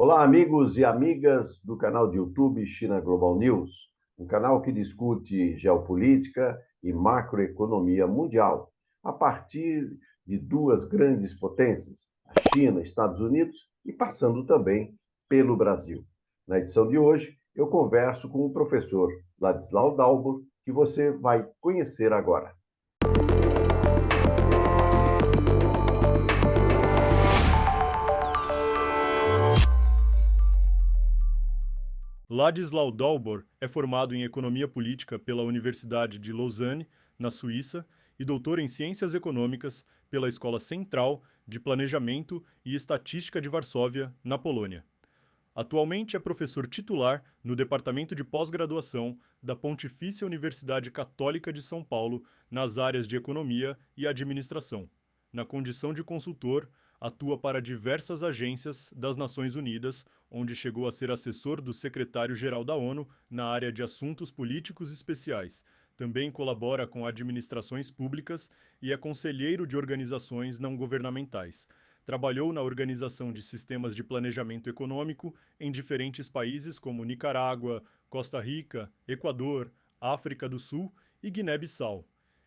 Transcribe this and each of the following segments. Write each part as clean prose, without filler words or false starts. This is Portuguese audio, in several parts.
Olá, amigos e amigas do canal de YouTube China Global News, um canal que discute geopolítica e macroeconomia mundial a partir de duas grandes potências, a China, Estados Unidos, e passando também pelo Brasil. Na edição de hoje, eu converso com o professor Ladislau Dalbor, que você vai conhecer agora. Ladislau Dalbor é formado em Economia Política pela Universidade de Lausanne, na Suíça, e doutor em Ciências Econômicas pela Escola Central de Planejamento e Estatística de Varsóvia, na Polônia. Atualmente é professor titular no Departamento de Pós-Graduação da Pontifícia Universidade Católica de São Paulo, nas áreas de Economia e Administração. Na condição de consultor, atua para diversas agências das Nações Unidas, onde chegou a ser assessor do secretário-geral da ONU na área de assuntos políticos especiais. Também colabora com administrações públicas e é conselheiro de organizações não governamentais. Trabalhou na organização de sistemas de planejamento econômico em diferentes países como Nicarágua, Costa Rica, Equador, África do Sul e Guiné-Bissau.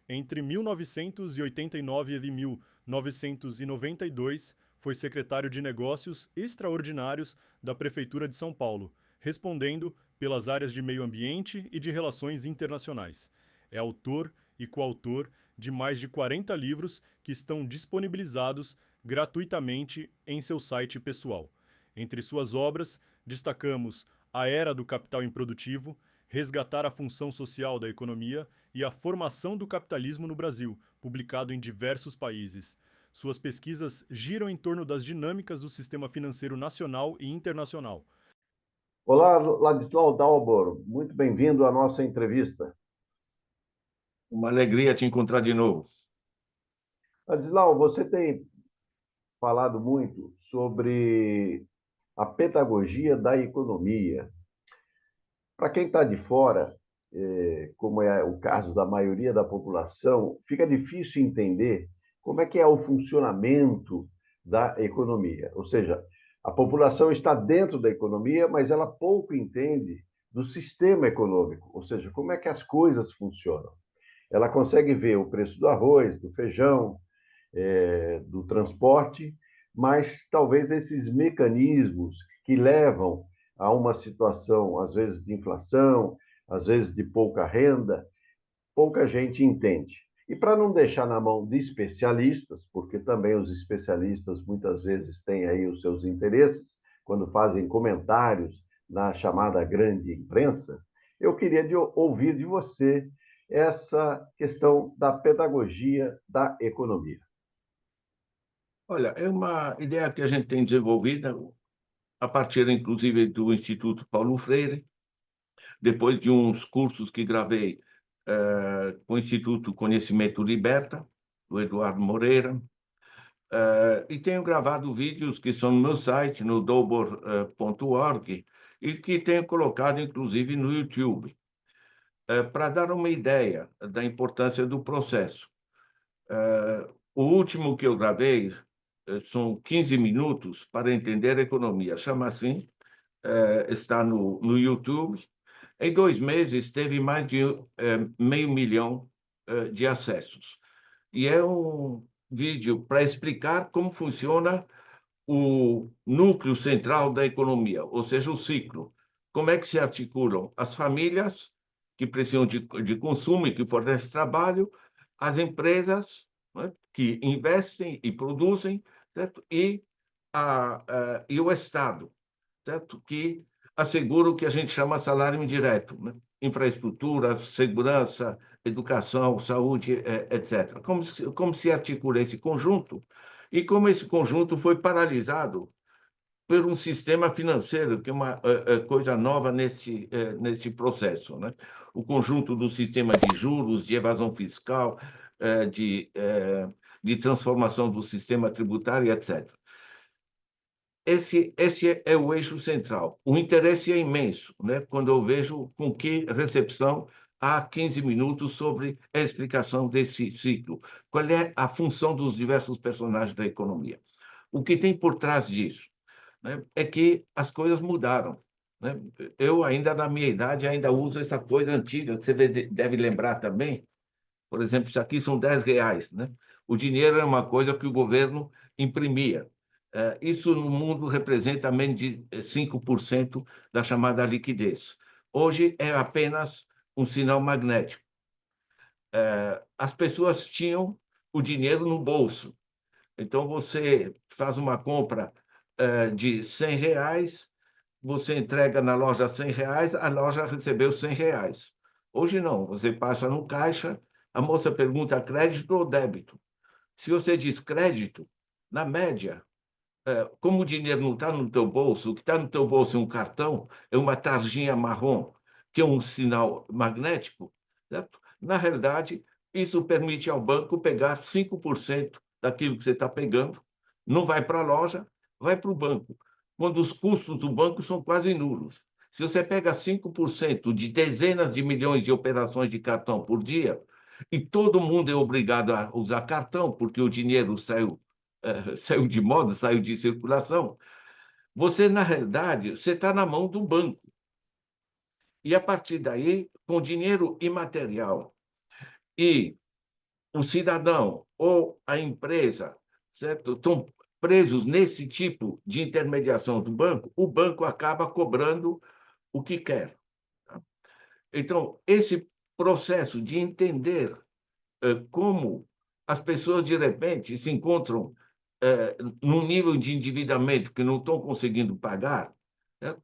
Entre 1989 e 1992, foi secretário de Negócios Extraordinários da Prefeitura de São Paulo, respondendo pelas áreas de meio ambiente e de relações internacionais. É autor e coautor de mais de 40 livros que estão disponibilizados gratuitamente em seu site pessoal. Entre suas obras, destacamos A Era do Capital Improdutivo, Resgatar a Função Social da Economia e a Formação do Capitalismo no Brasil, publicado em diversos países. Suas pesquisas giram em torno das dinâmicas do sistema financeiro nacional e internacional. Olá, Ladislau Dalbor, muito bem-vindo à nossa entrevista. Uma alegria te encontrar de novo. Ladislau, você tem falado muito sobre a pedagogia da economia. Para quem está de fora, como é o caso da maioria da população, fica difícil entender como é que é o funcionamento da economia. Ou seja, a população está dentro da economia, mas ela pouco entende do sistema econômico, ou seja, como é que as coisas funcionam. Ela consegue ver o preço do arroz, do feijão, do transporte, mas talvez esses mecanismos que levam a uma situação, às vezes, de inflação, às vezes de pouca renda, pouca gente entende. E para não deixar na mão de especialistas, porque também os especialistas muitas vezes têm aí os seus interesses, quando fazem comentários na chamada grande imprensa, eu queria ouvir de você essa questão da pedagogia da economia. Olha, é uma ideia que a gente tem desenvolvida a partir, inclusive, do Instituto Paulo Freire, depois de uns cursos que gravei com o Instituto Conhecimento Liberta, do Eduardo Moreira, e tenho gravado vídeos que são no meu site, no dobor.org, e que tenho colocado, inclusive, no YouTube, para dar uma ideia da importância do processo. O último que eu gravei são 15 minutos para entender a economia. Chama assim, está no YouTube. Em 2 meses, teve mais de 500.000 de acessos. E é um vídeo para explicar como funciona o núcleo central da economia, ou seja, o ciclo. Como é que se articulam as famílias que precisam de consumo e que fornecem trabalho, as empresas, né, que investem e produzem, certo? E o Estado, certo? Que assegura o que a gente chama salário indireto, né? Infraestrutura, segurança, educação, saúde, etc. Como se articula esse conjunto e como esse conjunto foi paralisado por um sistema financeiro, que é uma coisa nova nesse processo, né? O conjunto do sistema de juros, de evasão fiscal, de transformação do sistema tributário, etc. Esse é o eixo central. O interesse é imenso, né? Quando eu vejo com que recepção há 15 minutos sobre a explicação desse ciclo. Qual é a função dos diversos personagens da economia? O que tem por trás disso? né, é que as coisas mudaram, né? Eu ainda, na minha idade, ainda uso essa coisa antiga, que você deve lembrar também. Por exemplo, isso aqui são R$ 10, né? O dinheiro é uma coisa que o governo imprimia. Isso no mundo representa menos de 5% da chamada liquidez. Hoje é apenas um sinal magnético. As pessoas tinham o dinheiro no bolso. Então, você faz uma compra de R$ 100, você entrega na loja R$ 100, a loja recebeu R$ 100. Hoje não, você passa no caixa, a moça pergunta crédito ou débito. Se você diz crédito, na média, como o dinheiro não está no teu bolso, o que está no teu bolso é um cartão, é uma tarjinha marrom, que é um sinal magnético, certo? Na realidade, isso permite ao banco pegar 5% daquilo que você está pegando, não vai para a loja, vai para o banco, quando os custos do banco são quase nulos. Se você pega 5% de dezenas de milhões de operações de cartão por dia, e todo mundo é obrigado a usar cartão, porque o dinheiro saiu de moda, saiu de circulação, você, na realidade, você está na mão do banco. E, a partir daí, com dinheiro imaterial e o cidadão ou a empresa, certo, estão presos nesse tipo de intermediação do banco, o banco acaba cobrando o que quer. Tá? Então, esse processo de entender como as pessoas, de repente, se encontram num nível de endividamento que não estão conseguindo pagar, né?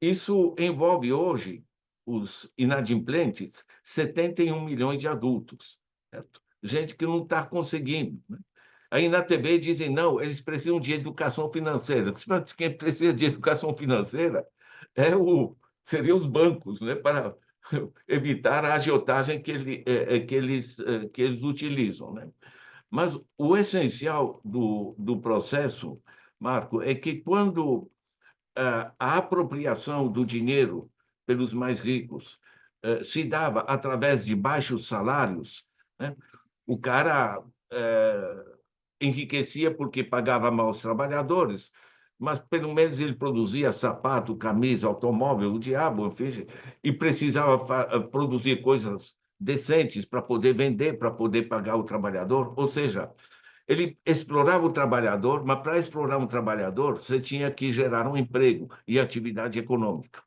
Isso envolve hoje os inadimplentes, 71 milhões de adultos, certo? Gente que não está conseguindo, né? Aí na TV dizem, não, eles precisam de educação financeira. Mas quem precisa de educação financeira seriam os bancos, né? Para evitar a agiotagem que eles utilizam, né? Mas o essencial do processo, Marco, é que quando a apropriação do dinheiro pelos mais ricos se dava através de baixos salários, né? O cara enriquecia porque pagava mal os trabalhadores, mas pelo menos ele produzia sapato, camisa, automóvel, o diabo, enfim, e precisava produzir coisas decentes para poder vender, para poder pagar o trabalhador. Ou seja, ele explorava o trabalhador, mas para explorar um trabalhador, você tinha que gerar um emprego e atividade econômica.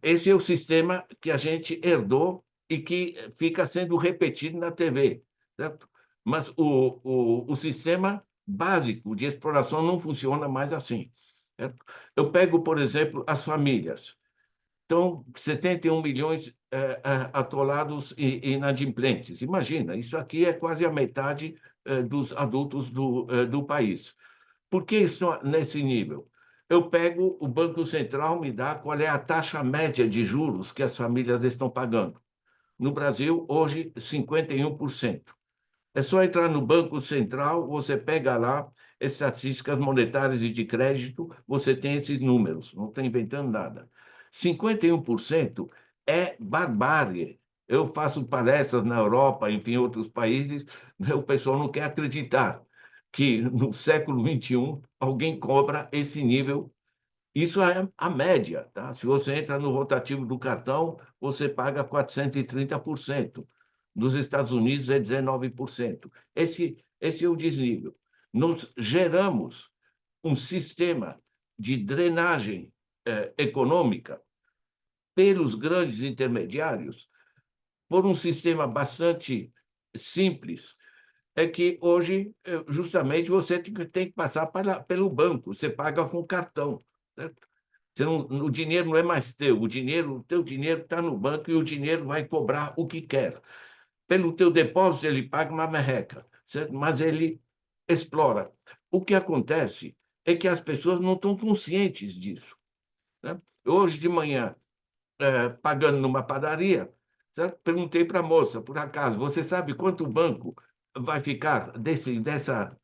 Esse é o sistema que a gente herdou e que fica sendo repetido na TV, certo? Mas o sistema básico de exploração não funciona mais assim, certo? Eu pego, por exemplo, as famílias. Então, 71 milhões atolados e inadimplentes. Imagina, isso aqui é quase a metade dos adultos do país. Por que isso nesse nível? Eu pego, o Banco Central me dá qual é a taxa média de juros que as famílias estão pagando. No Brasil, hoje, 51%. É só entrar no Banco Central, você pega lá estatísticas monetárias e de crédito, você tem esses números, não estou inventando nada. 51% é barbárie. Eu faço palestras na Europa, enfim, em outros países, né, o pessoal não quer acreditar que no século XXI alguém cobra esse nível. Isso é a média, tá? Se você entra no rotativo do cartão, você paga 430%. Nos Estados Unidos é 19%. Esse é o desnível. Nós geramos um sistema de drenagem econômica pelos grandes intermediários por um sistema bastante simples, é que hoje, justamente, você tem que passar pelo banco, você paga com cartão, certo? Você não, o dinheiro não é mais teu, o teu dinheiro está no banco e o dinheiro vai cobrar o que quer. Pelo teu depósito, ele paga uma merreca, certo? Mas ele explora. O que acontece é que as pessoas não estão conscientes disso, né? Hoje de manhã, pagando numa padaria, certo? Perguntei para a moça, por acaso, você sabe quanto o banco vai ficar dessa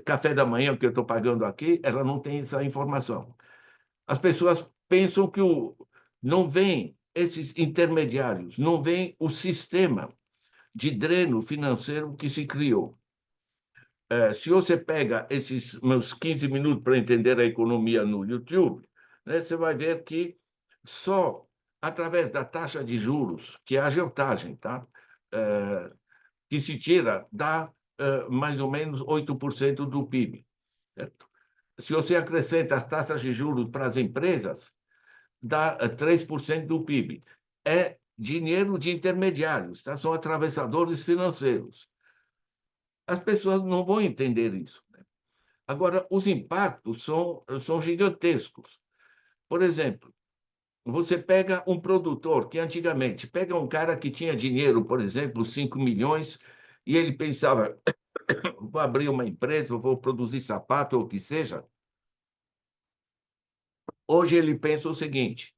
café da manhã que eu estou pagando aqui? Ela não tem essa informação. As pessoas pensam que não vem esses intermediários, não vem o sistema de dreno financeiro que se criou. Se você pega esses meus 15 minutos para entender a economia no YouTube, né, você vai ver que só através da taxa de juros, que é a agiotagem, tá? Que se tira, dá mais ou menos 8% do PIB. Certo? Se você acrescenta as taxas de juros para as empresas, dá 3% do PIB. É dinheiro de intermediários, tá? São atravessadores financeiros. As pessoas não vão entender isso. Agora, os impactos são gigantescos. Por exemplo, você pega um produtor que antigamente, pega um cara que tinha dinheiro, por exemplo, 5 milhões, e ele pensava, vou abrir uma empresa, vou produzir sapato ou o que seja. Hoje ele pensa o seguinte: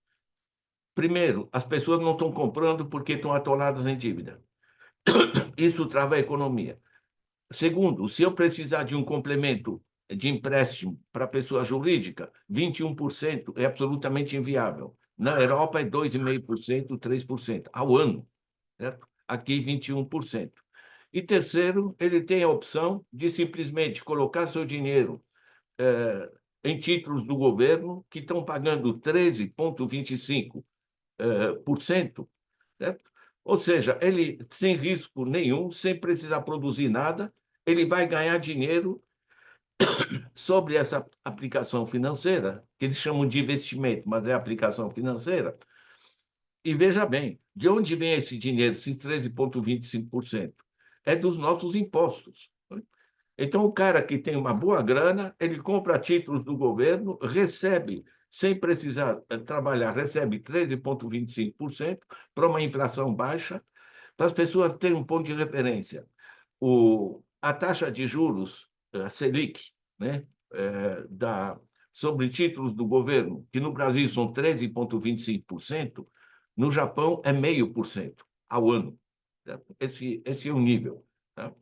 primeiro, as pessoas não estão comprando porque estão atoladas em dívida. Isso trava a economia. Segundo, se eu precisar de um complemento de empréstimo para pessoa jurídica, 21% é absolutamente inviável. Na Europa é 2,5%, 3% ao ano, certo? Aqui 21%. E terceiro, ele tem a opção de simplesmente colocar seu dinheiro em títulos do governo que estão pagando 13,25%, certo? Ou seja, ele sem risco nenhum, sem precisar produzir nada, ele vai ganhar dinheiro sobre essa aplicação financeira, que eles chamam de investimento, mas é aplicação financeira. E veja bem, de onde vem esse dinheiro, esses 13,25%? É dos nossos impostos. Então, o cara que tem uma boa grana, ele compra títulos do governo, recebe, sem precisar trabalhar, recebe 13,25% para uma inflação baixa, para as pessoas terem um ponto de referência. A taxa de juros, a Selic, né, sobre títulos do governo, que no Brasil são 13,25%, no Japão é 0,5% ao ano. Certo? Esse é o nível. Tá?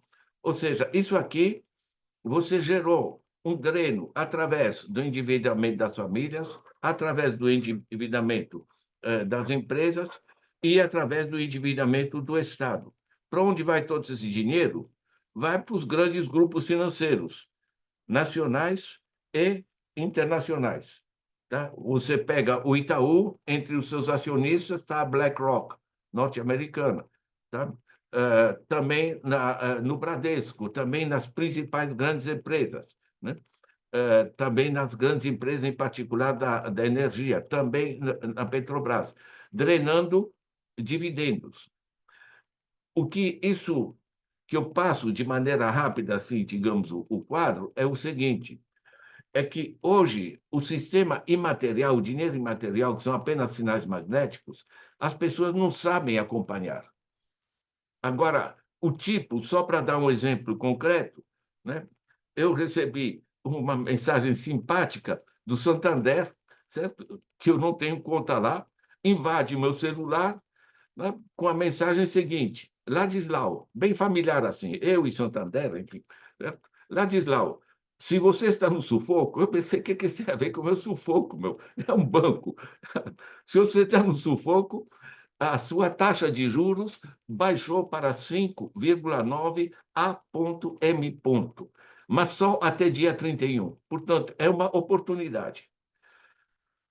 Ou seja, isso aqui você gerou um dreno através do endividamento das famílias, através do endividamento das empresas e através do endividamento do Estado. Para onde vai todo esse dinheiro? Vai para os grandes grupos financeiros, nacionais e internacionais. Tá? Você pega o Itaú, entre os seus acionistas está a BlackRock, norte-americana. Tá? Também no Bradesco, também nas principais grandes empresas, né? Também nas grandes empresas, em particular da energia, também na Petrobras, drenando dividendos. O que isso que eu passo de maneira rápida, assim, digamos, o quadro, é o seguinte: é que hoje o sistema imaterial, o dinheiro imaterial, que são apenas sinais magnéticos, as pessoas não sabem acompanhar. Agora, o tipo, só para dar um exemplo concreto, né? Eu recebi uma mensagem simpática do Santander, certo? Que eu não tenho conta lá, invade meu celular, né? Com a mensagem seguinte: Ladislau, bem familiar assim, eu e Santander, enfim, certo? Ladislau, se você está no sufoco, eu pensei, o que isso tem a ver com o meu sufoco, meu? É um banco. Se você está no sufoco, a sua taxa de juros baixou para 5,9 A.M. Mas só até dia 31. Portanto, é uma oportunidade.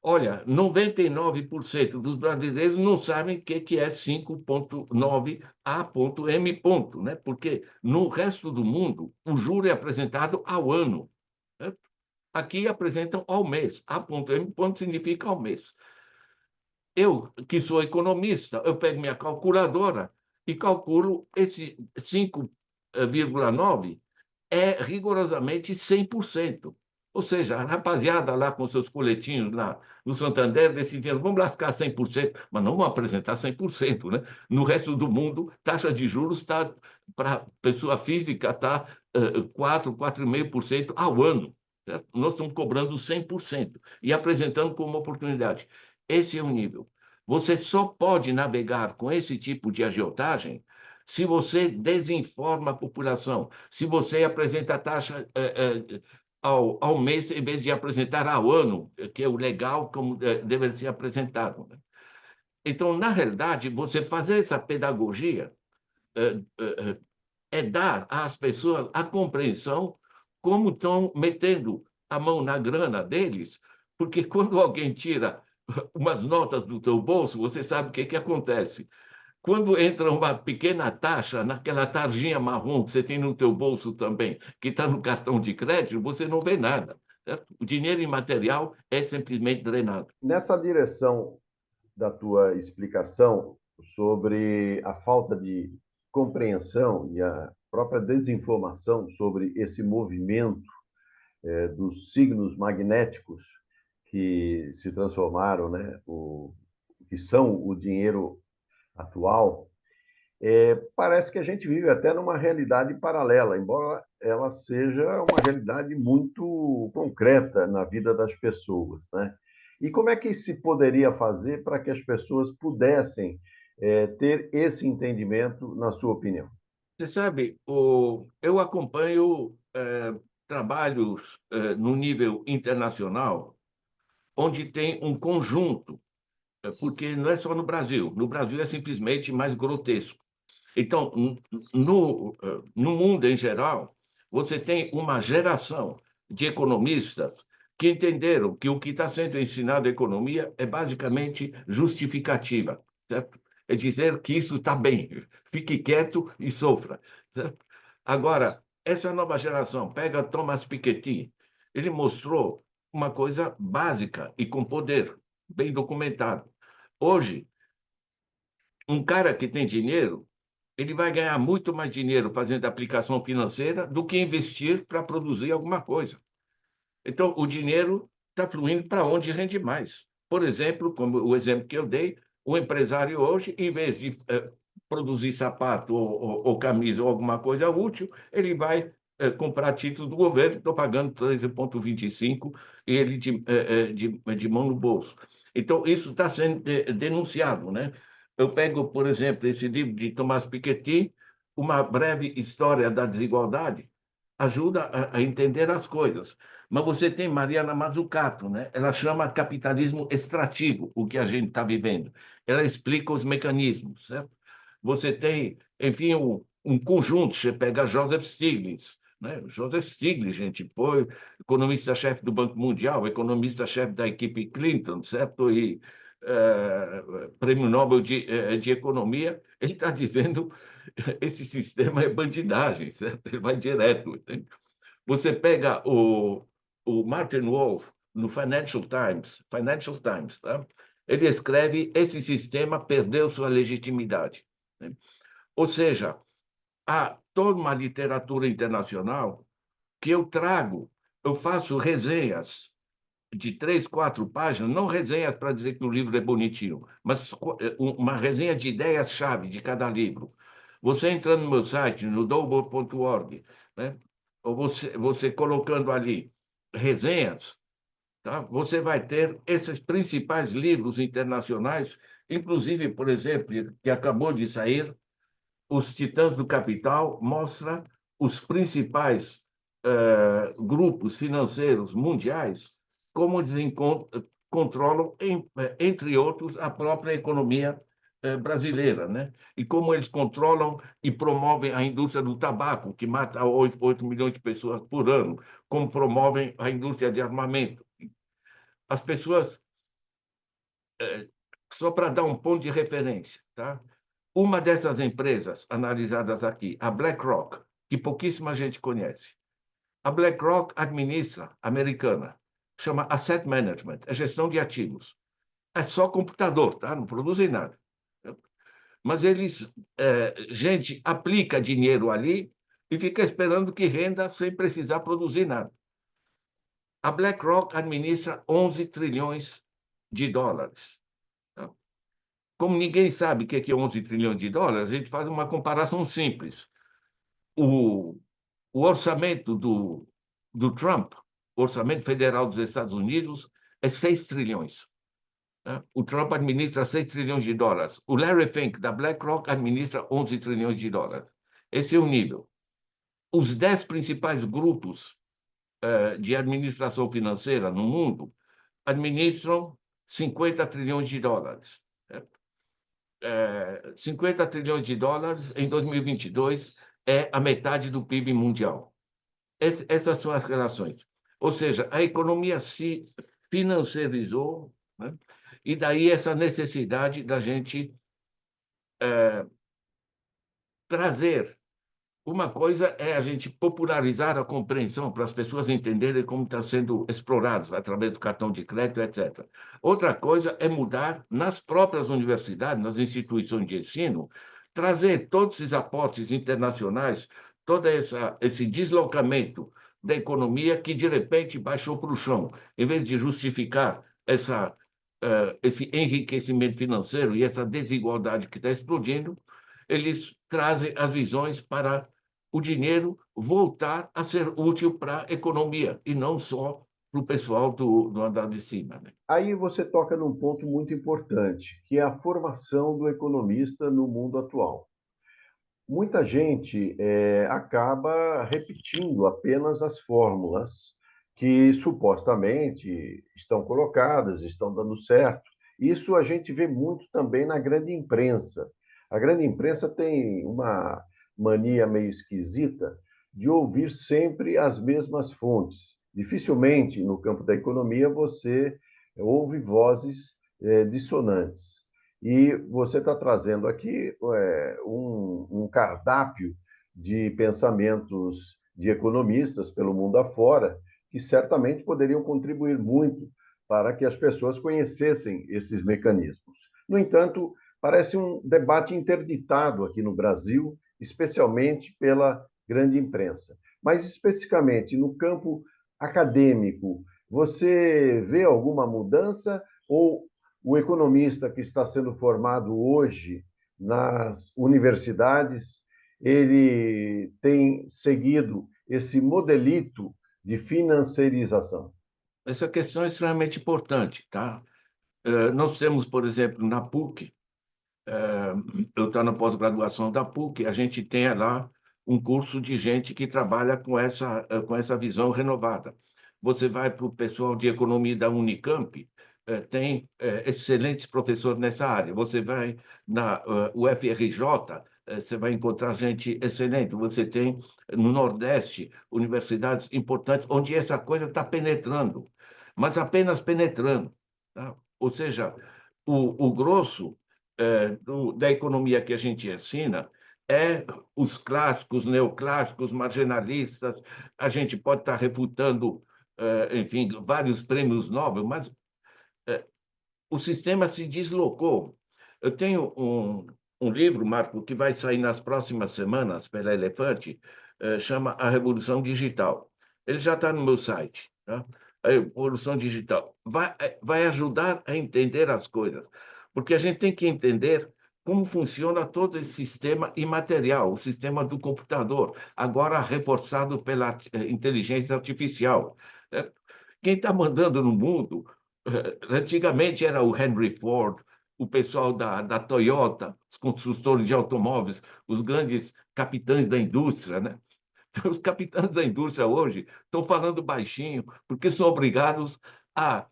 Olha, 99% dos brasileiros não sabem o que é 5,9 A.M., né? Porque no resto do mundo o juro é apresentado ao ano. Certo? Aqui apresentam ao mês. A.M. significa ao mês. Eu, que sou economista, eu pego minha calculadora e calculo esse 5,9 é rigorosamente 100%. Ou seja, a rapaziada lá com seus coletinhos lá no Santander decidiram, vamos lascar 100%, mas não vão apresentar 100%, né? No resto do mundo, taxa de juros está, para pessoa física, está 4, 4,5% ao ano. Certo? Nós estamos cobrando 100% e apresentando como oportunidade. Esse é o nível. Você só pode navegar com esse tipo de agiotagem se você desinforma a população, se você apresenta a taxa ao mês, em vez de apresentar ao ano, que é o legal, como deve ser apresentado. Né? Então, na realidade, você fazer essa pedagogia é dar às pessoas a compreensão como estão metendo a mão na grana deles, porque quando alguém tira umas notas do teu bolso, você sabe o que acontece. Quando entra uma pequena taxa naquela tarjinha marrom que você tem no teu bolso também, que está no cartão de crédito, você não vê nada. Certo? O dinheiro imaterial é simplesmente drenado. Nessa direção da tua explicação sobre a falta de compreensão e a própria desinformação sobre esse movimento dos signos magnéticos que se transformaram, né, que são o dinheiro atual, parece que a gente vive até numa realidade paralela, embora ela seja uma realidade muito concreta na vida das pessoas, né? E como é que se poderia fazer para que as pessoas pudessem ter esse entendimento, na sua opinião? Você sabe, eu acompanho trabalhos no nível internacional, onde tem um conjunto, porque não é só no Brasil. No Brasil é simplesmente mais grotesco. Então, no mundo em geral, você tem uma geração de economistas que entenderam que o que está sendo ensinado à economia é basicamente justificativa, certo? É dizer que isso está bem, fique quieto e sofra, certo? Agora, essa nova geração, pega Thomas Piketty, ele mostrou uma coisa básica e com poder, bem documentado. Hoje, um cara que tem dinheiro, ele vai ganhar muito mais dinheiro fazendo aplicação financeira do que investir para produzir alguma coisa. Então, o dinheiro está fluindo para onde rende mais. Por exemplo, como o exemplo que eu dei, o empresário hoje, em vez de produzir sapato ou camisa ou alguma coisa útil, ele vai comprar títulos do governo, estou pagando 13,25 e ele de mão no bolso. Então, isso está sendo denunciado, né? Eu pego, por exemplo, esse livro de Thomas Piketty, Uma Breve História da Desigualdade, ajuda a entender as coisas. Mas você tem Mariana Mazzucato, né? Ela chama capitalismo extrativo, o que a gente está vivendo. Ela explica os mecanismos, certo? Você tem, enfim, um conjunto, você pega Joseph Stiglitz, né? Joseph Stiglitz, gente, foi economista-chefe do Banco Mundial, economista-chefe da equipe Clinton, certo? E prêmio Nobel de Economia, ele está dizendo esse sistema é bandidagem, certo? Ele vai direto. Entende? Você pega o Martin Wolf no Financial Times, tá? Ele escreve: esse sistema perdeu sua legitimidade. Né? Ou seja, há toda uma literatura internacional que eu trago, eu faço resenhas de 3, 4 páginas, não resenhas para dizer que o livro é bonitinho, mas uma resenha de ideias-chave de cada livro. Você entrando no meu site, no double.org, né? Ou você colocando ali resenhas, tá? Você vai ter esses principais livros internacionais, inclusive, por exemplo, que acabou de sair, Os Titãs do Capital, mostra os principais grupos financeiros mundiais, como eles controlam, entre outros, a própria economia brasileira, né? E como eles controlam e promovem a indústria do tabaco, que mata 8 milhões de pessoas por ano, como promovem a indústria de armamento. As pessoas, só para dar um ponto de referência, tá? Uma dessas empresas analisadas aqui, a BlackRock, que pouquíssima gente conhece. A BlackRock administra, americana, chama Asset Management, é gestão de ativos. É só computador, tá? Não produzem nada. Mas eles, gente aplica dinheiro ali e fica esperando que renda sem precisar produzir nada. A BlackRock administra 11 trilhões de dólares. Tá? Como ninguém sabe o que é 11 trilhões de dólares, a gente faz uma comparação simples. O, o orçamento do Trump, o orçamento federal dos Estados Unidos, é 6 trilhões. Né? O Trump administra 6 trilhões de dólares. O Larry Fink, da BlackRock, administra 11 trilhões de dólares. Esse é o nível. Os 10 principais grupos de administração financeira no mundo administram 50 trilhões de dólares. 50 trilhões de dólares em 2022 é a metade do PIB mundial. Essas são as relações. Ou seja, a economia se financiarizou, né? E daí essa necessidade da gente trazer. Uma coisa é a gente popularizar a compreensão para as pessoas entenderem como está sendo explorados através do cartão de crédito, etc. Outra coisa é mudar nas próprias universidades, nas instituições de ensino, trazer todos esses aportes internacionais, esse deslocamento da economia que, de repente, baixou para o chão. Em vez de justificar esse enriquecimento financeiro e essa desigualdade que está explodindo, eles trazem as visões para o dinheiro voltar a ser útil para a economia e não só para o pessoal do andar de cima, né? Aí você toca num ponto muito importante, que é a formação do economista no mundo atual. Muita gente acaba repetindo apenas as fórmulas que supostamente estão colocadas, estão dando certo. Isso a gente vê muito também na grande imprensa. A grande imprensa tem uma mania meio esquisita de ouvir sempre as mesmas fontes. Dificilmente, no campo da economia, você ouve vozes dissonantes. E você está trazendo aqui um cardápio de pensamentos de economistas pelo mundo afora, que certamente poderiam contribuir muito para que as pessoas conhecessem esses mecanismos. No entanto, parece um debate interditado aqui no Brasil, especialmente pela grande imprensa. Mas, especificamente no campo acadêmico, você vê alguma mudança ou o economista que está sendo formado hoje nas universidades, ele tem seguido esse modelito de financiarização? Essa questão é extremamente importante, tá? Nós temos, por exemplo, na PUC, eu estou na pós-graduação da PUC, a gente tem lá um curso de gente que trabalha com essa visão renovada. Você vai para o pessoal de economia da Unicamp, tem excelentes professores nessa área. Você vai na UFRJ, você vai encontrar gente excelente. Você tem no Nordeste universidades importantes onde essa coisa está penetrando, mas apenas penetrando, tá? Ou seja, o grosso da economia que a gente ensina é os clássicos, neoclássicos, marginalistas. A gente pode estar refutando, enfim, vários prêmios Nobel, mas o sistema se deslocou. Eu tenho um livro, Marco, que vai sair nas próximas semanas pela Elefante, chama A Revolução Digital. Ele já está no meu site, tá? A Revolução Digital vai ajudar a entender as coisas, porque a gente tem que entender como funciona todo esse sistema imaterial, o sistema do computador, agora reforçado pela inteligência artificial, né? Quem está mandando no mundo antigamente era o Henry Ford, o pessoal da Toyota, os construtores de automóveis, os grandes capitães da indústria, né? Então, os capitães da indústria hoje estão falando baixinho porque são obrigados a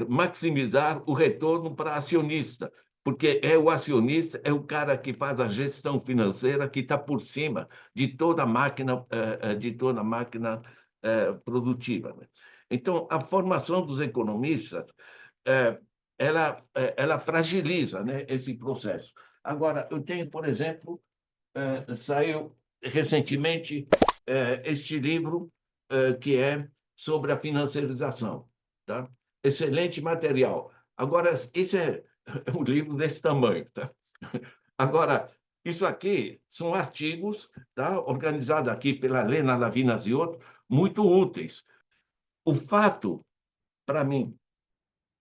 maximizar o retorno para acionista, porque é o acionista, é o cara que faz a gestão financeira que está por cima de toda a máquina produtiva, né? Então, a formação dos economistas, eh, ela fragiliza, né, esse processo. Agora, eu tenho, por exemplo, saiu recentemente este livro que é sobre a financiarização, tá? Excelente material. Agora, esse é um livro desse tamanho, tá? Agora, isso aqui são artigos, tá, organizados aqui pela Lena Lavinas e outros, muito úteis. O fato, para mim,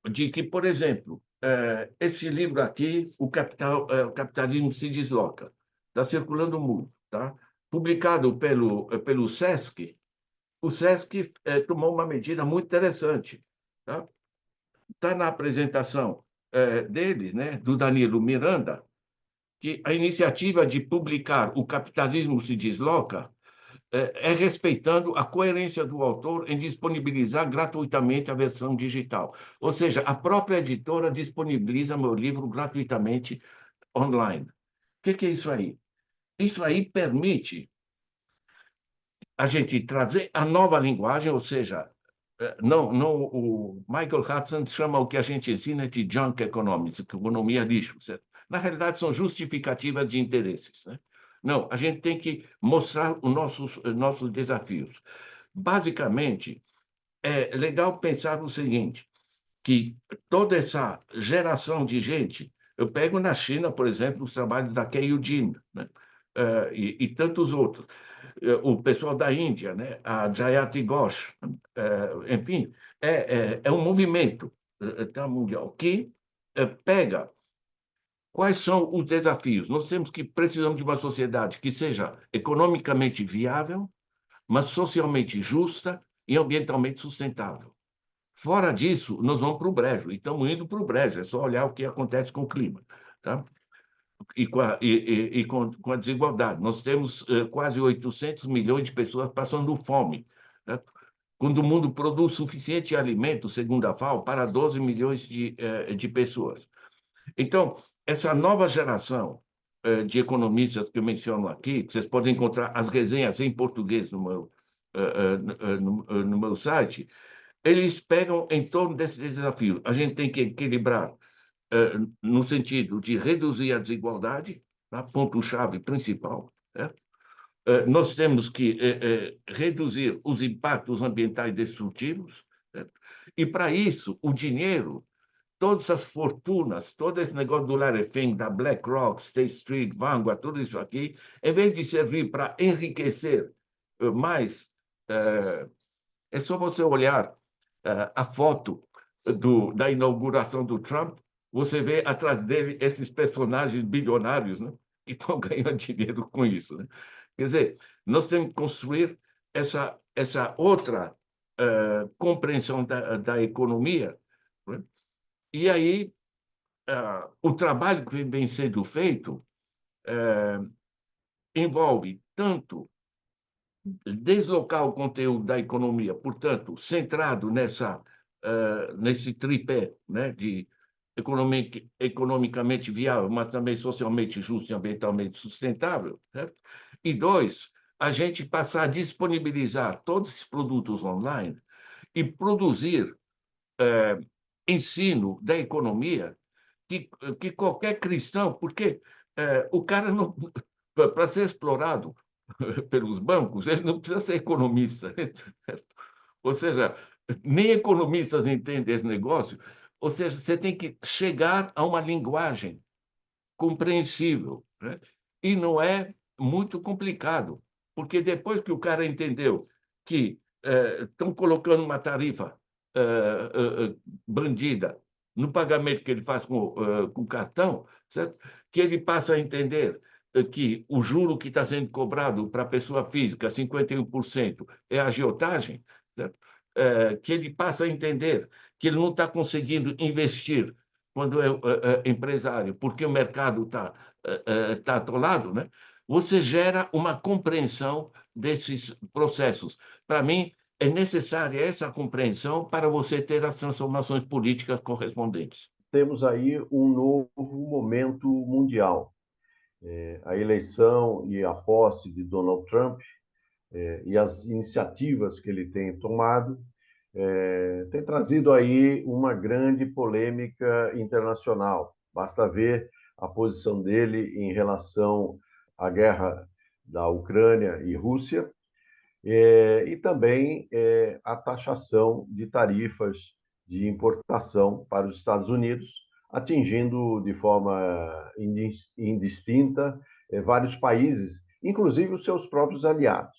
de que, por exemplo, esse livro aqui, o Capitalismo se Desloca, está circulando muito, tá? Publicado pelo SESC, o SESC tomou uma medida muito interessante, tá? Está na apresentação deles, né, do Danilo Miranda, que a iniciativa de publicar O Capitalismo se Desloca respeitando a coerência do autor em disponibilizar gratuitamente a versão digital. Ou seja, a própria editora disponibiliza meu livro gratuitamente online. O que é isso aí? Isso aí permite a gente trazer a nova linguagem, ou seja, não, o Michael Hudson chama o que a gente ensina de junk economics, economia lixo, certo? Na realidade, são justificativas de interesses, né? Não, a gente tem que mostrar os nossos desafios. Basicamente, é legal pensar o seguinte, que toda essa geração de gente, eu pego na China, por exemplo, os trabalhos da Kei Jin, né? E tantos outros. O pessoal da Índia, né? A Jayati Ghosh, enfim, é um movimento mundial que pega quais são os desafios. Nós temos que precisamos de uma sociedade que seja economicamente viável, mas socialmente justa e ambientalmente sustentável. Fora disso, nós vamos para o brejo, e estamos indo para o brejo, é só olhar o que acontece com o clima, tá? Com a desigualdade. Nós temos quase 800 milhões de pessoas passando fome, tá? Quando o mundo produz suficiente alimento, segundo a FAO, para 12 milhões de pessoas. Então, essa nova geração de economistas que eu menciono aqui, que vocês podem encontrar as resenhas em português no meu site, eles pegam em torno desse desafio. A gente tem que equilibrar no sentido de reduzir a desigualdade, tá? Ponto-chave principal, né? Nós temos que reduzir os impactos ambientais destrutivos, certo? E, para isso, o dinheiro, todas as fortunas, todo esse negócio do Larry Fink, da BlackRock, State Street, Vanguard, tudo isso aqui, em vez de servir para enriquecer mais, é só você olhar a foto da inauguração do Trump, você vê atrás dele esses personagens bilionários, né, que estão ganhando dinheiro com isso, né? Quer dizer, nós temos que construir essa outra compreensão da economia, né? E aí o trabalho que vem sendo feito envolve tanto deslocar o conteúdo da economia, portanto, centrado nesse tripé, né, de economicamente viável, mas também socialmente justo e ambientalmente sustentável, certo? E dois, a gente passar a disponibilizar todos esses produtos online e produzir ensino da economia que qualquer cristão, porque o cara não, para ser explorado pelos bancos, ele não precisa ser economista. Ou seja, nem economistas entendem esse negócio. Ou seja, você tem que chegar a uma linguagem compreensível, né? E não é muito complicado, porque depois que o cara entendeu que estão colocando uma tarifa bandida no pagamento que ele faz com cartão, certo? Que ele passa a entender que o juro que está sendo cobrado para a pessoa física, 51%, é agiotagem, certo? Que ele passa a entender que ele não está conseguindo investir quando é empresário, porque o mercado está atolado, né? Você gera uma compreensão desses processos. Para mim, é necessária essa compreensão para você ter as transformações políticas correspondentes. Temos aí um novo momento mundial. A eleição e a posse de Donald Trump e as iniciativas que ele tem tomado tem trazido aí uma grande polêmica internacional. Basta ver a posição dele em relação à guerra da Ucrânia e Rússia, e também a taxação de tarifas de importação para os Estados Unidos, atingindo de forma indistinta vários países, inclusive os seus próprios aliados.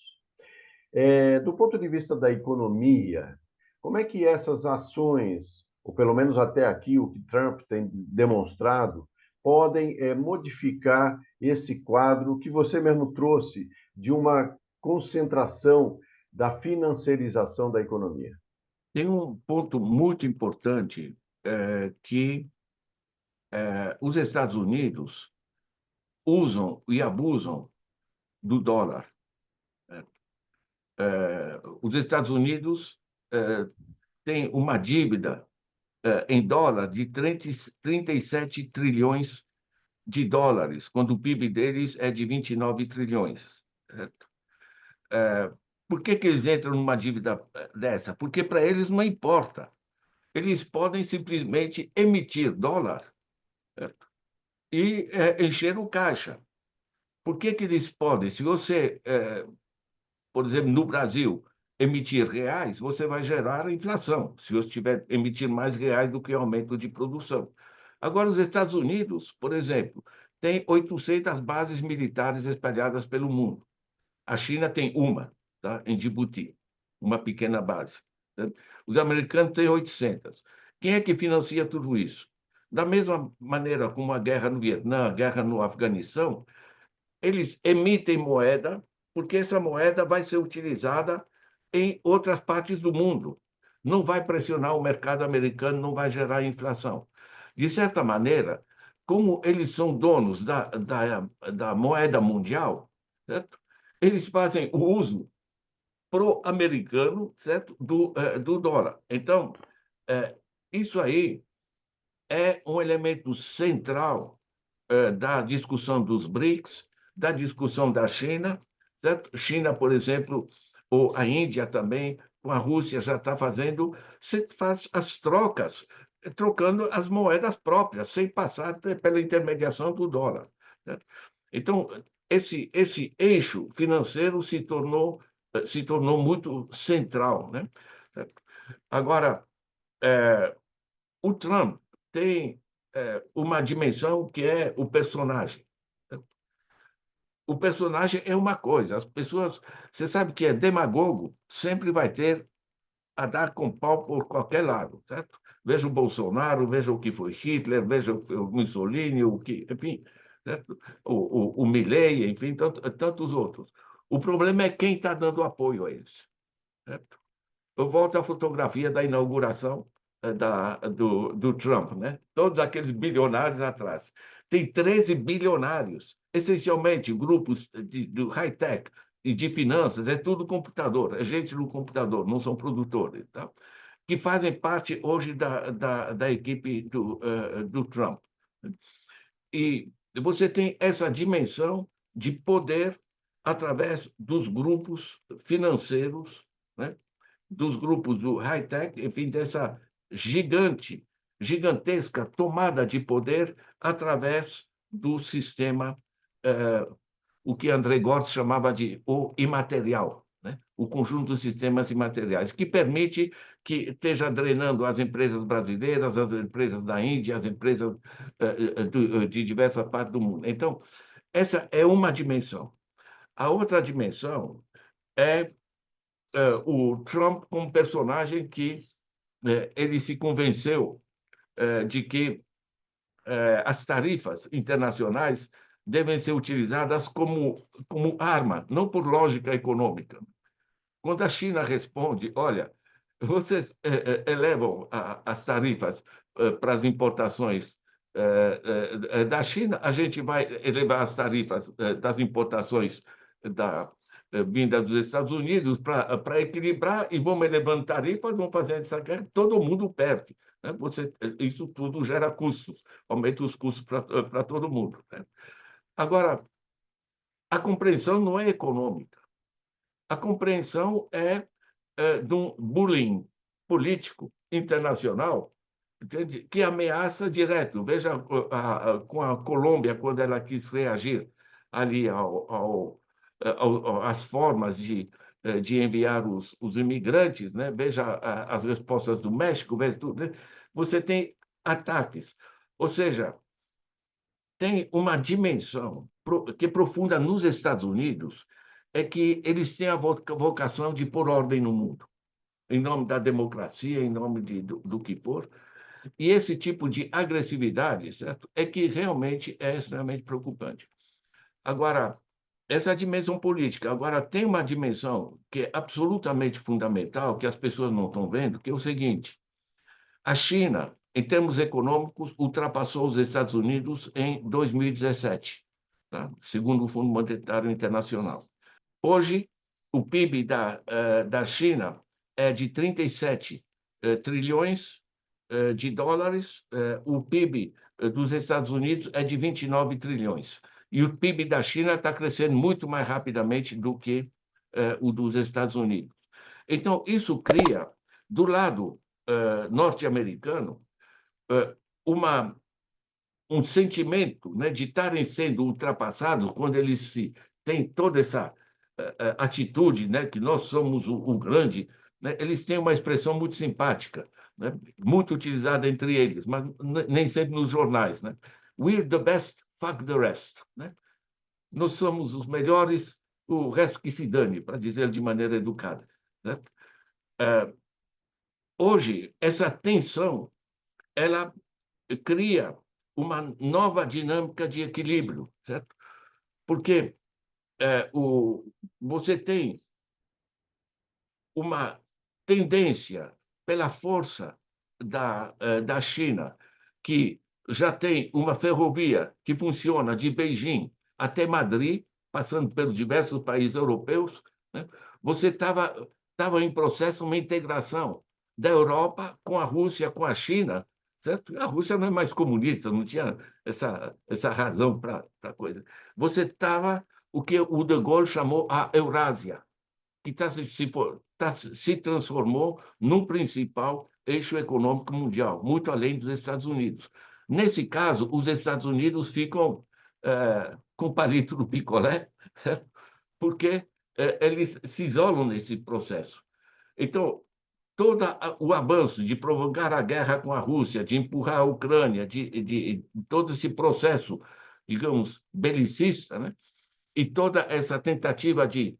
Do ponto de vista da economia, como é que essas ações, ou pelo menos até aqui o que Trump tem demonstrado, podem modificar esse quadro que você mesmo trouxe de uma concentração da financiarização da economia? Tem um ponto muito importante que os Estados Unidos usam e abusam do dólar. Os Estados Unidos têm uma dívida em dólar de 37 trilhões de dólares, quando o PIB deles é de 29 trilhões. Certo? Por que eles entram numa dívida dessa? Porque para eles não importa. Eles podem simplesmente emitir dólar, certo? E encher o caixa. Por que eles podem? Se você, por exemplo, no Brasil, emitir reais, você vai gerar inflação, se você tiver emitir mais reais do que o aumento de produção. Agora, os Estados Unidos, por exemplo, tem 800 bases militares espalhadas pelo mundo. A China tem uma, tá? Em Djibouti, uma pequena base. Tá? Os americanos têm 800. Quem é que financia tudo isso? Da mesma maneira como a guerra no Vietnã, a guerra no Afeganistão, eles emitem moeda, porque essa moeda vai ser utilizada em outras partes do mundo. Não vai pressionar o mercado americano, não vai gerar inflação. De certa maneira, como eles são donos da moeda mundial, certo? Eles fazem o uso pro-americano, certo? Do dólar. Então, isso aí é um elemento central da discussão dos BRICS, da discussão da China. Certo? China, por exemplo, ou a Índia também, com a Rússia já está fazendo, você faz as trocas, trocando as moedas próprias, sem passar pela intermediação do dólar. Certo? Então, esse eixo financeiro se tornou muito central, né? Agora, o Trump tem uma dimensão que é o personagem. O personagem é uma coisa. As pessoas, você sabe que é demagogo, sempre vai ter a dar com pau por qualquer lado, certo? Veja o Bolsonaro, veja o que foi Hitler, veja o Mussolini, o que, enfim, certo? O Milei, enfim, tantos outros. O problema é quem está dando apoio a eles, certo? Eu volto à fotografia da inauguração do Trump, né? Todos aqueles bilionários atrás. Tem 13 bilionários, essencialmente grupos do high-tech e de finanças, é tudo computador, é gente no computador, não são produtores, tá? Que fazem parte hoje da equipe do Trump. E você tem essa dimensão de poder através dos grupos financeiros, né? Dos grupos do high-tech, enfim, dessa gigantesca tomada de poder através do sistema, o que André Gortz chamava de o imaterial, né? O conjunto dos sistemas imateriais, que permite que esteja drenando as empresas brasileiras, as empresas da Índia, as empresas de diversas partes do mundo. Então, essa é uma dimensão. A outra dimensão é o Trump como personagem que ele se convenceu de que as tarifas internacionais devem ser utilizadas como arma, não por lógica econômica. Quando a China responde, olha, vocês elevam as tarifas para as importações da China, a gente vai elevar as tarifas das importações vinda dos Estados Unidos para equilibrar e vamos elevando tarifas, vamos fazendo essa guerra, todo mundo perde. Né? Isso tudo gera custos, aumenta os custos para todo mundo. Né? Agora, a compreensão não é econômica. A compreensão de um bullying político internacional, entende? Que ameaça direto. Veja com a Colômbia, quando ela quis reagir ali às formas de enviar os imigrantes, né? Veja as respostas do México, veja tudo. Né? Você tem ataques. Ou seja, tem uma dimensão que é profunda nos Estados Unidos, é que eles têm a vocação de pôr ordem no mundo, em nome da democracia, em nome do que for. E esse tipo de agressividade, certo, é que realmente é extremamente preocupante. Agora, essa dimensão política. Agora, tem uma dimensão que é absolutamente fundamental, que as pessoas não estão vendo, que é o seguinte: a China, em termos econômicos, ultrapassou os Estados Unidos em 2017, tá? Segundo o Fundo Monetário Internacional. Hoje, o PIB da China é de 37 trilhões de dólares, o PIB dos Estados Unidos é de 29 trilhões. E o PIB da China está crescendo muito mais rapidamente do que o dos Estados Unidos. Então, isso cria, do lado norte-americano, uma um sentimento, né, de estarem sendo ultrapassados quando eles têm toda essa atitude, né, que nós somos o grande, né, eles têm uma expressão muito simpática, né, muito utilizada entre eles, mas nem sempre nos jornais, né? We're the best, fuck the rest, né? Nós somos os melhores, o resto que se dane, para dizer de maneira educada, né? Hoje, essa tensão, ela cria uma nova dinâmica de equilíbrio, certo? Porque você tem uma tendência pela força da China, que já tem uma ferrovia que funciona de Beijing até Madrid, passando pelos diversos países europeus, né? Você estava em processo uma integração da Europa com a Rússia, com a China, certo? A Rússia não é mais comunista, não tinha essa razão para a coisa. Você estava o que o De Gaulle chamou a Eurásia, que se transformou num principal eixo econômico mundial, muito além dos Estados Unidos. Nesse caso, os Estados Unidos ficam com palito do picolé, certo? Porque eles se isolam nesse processo. Então, todo o avanço de provocar a guerra com a Rússia, de empurrar a Ucrânia, de todo esse processo, digamos, belicista, né? E toda essa tentativa de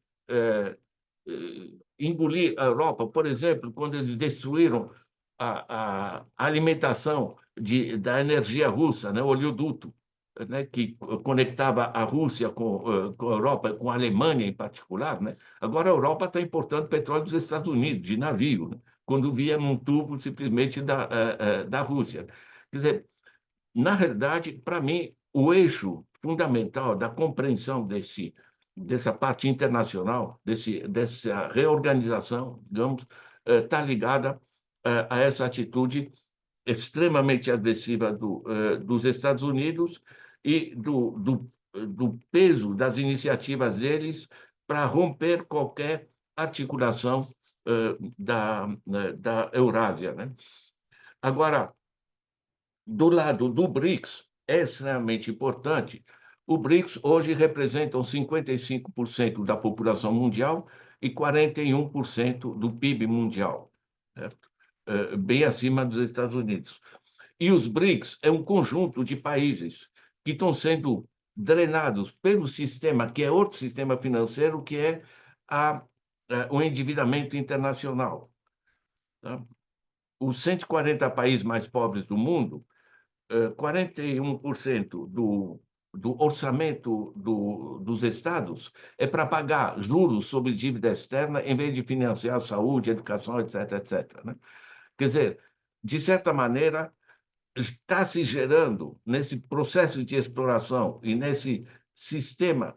engolir a Europa, por exemplo, quando eles destruíram a alimentação da energia russa, né, o oleoduto, né, que conectava a Rússia com a Europa, com a Alemanha em particular, né? Agora a Europa está importando petróleo dos Estados Unidos, de navio, né, quando via num tubo simplesmente da Rússia. Quer dizer, na realidade, para mim, o eixo fundamental da compreensão dessa parte internacional, dessa reorganização, digamos, está ligada a essa atitude extremamente agressiva dos Estados Unidos e do peso das iniciativas deles para romper qualquer articulação da Eurásia, né? Agora, do lado do BRICS, é extremamente importante. O BRICS hoje representa 55% da população mundial e 41% do PIB mundial, certo? Bem acima dos Estados Unidos. E os BRICS é um conjunto de países que estão sendo drenados pelo sistema, que é outro sistema financeiro, que é o endividamento internacional. Tá? Os 140 países mais pobres do mundo, 41% do orçamento dos estados é para pagar juros sobre dívida externa em vez de financiar saúde, educação, etc., etc., né? Quer dizer, de certa maneira, está se gerando nesse processo de exploração e nesse sistema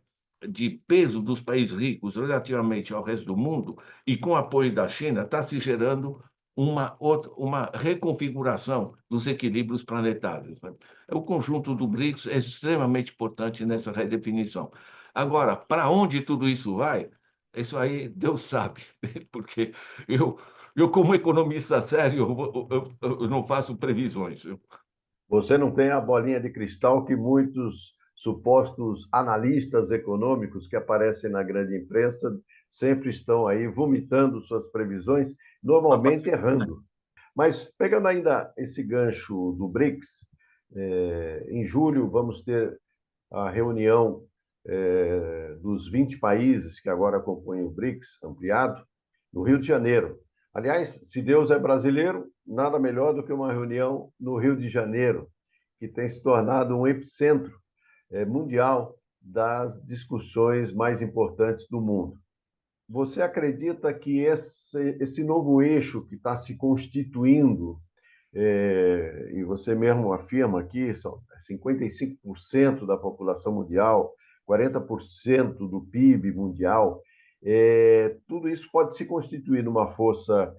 de peso dos países ricos relativamente ao resto do mundo e com apoio da China, está se gerando uma reconfiguração dos equilíbrios planetários, né? O conjunto do BRICS é extremamente importante nessa redefinição. Agora, para onde tudo isso vai? Isso aí Deus sabe, porque eu como economista sério, eu não faço previsões. Você não tem a bolinha de cristal que muitos supostos analistas econômicos que aparecem na grande imprensa sempre estão aí vomitando suas previsões, normalmente errando. Mas pegando ainda esse gancho do BRICS, em julho vamos ter a reunião dos 20 países que agora compõem o BRICS, ampliado, no Rio de Janeiro. Aliás, se Deus é brasileiro, nada melhor do que uma reunião no Rio de Janeiro, que tem se tornado um epicentro mundial das discussões mais importantes do mundo. Você acredita que esse novo eixo que está se constituindo, e você mesmo afirma aqui, são 55% da população mundial, 40% do PIB mundial, tudo isso pode se constituir numa força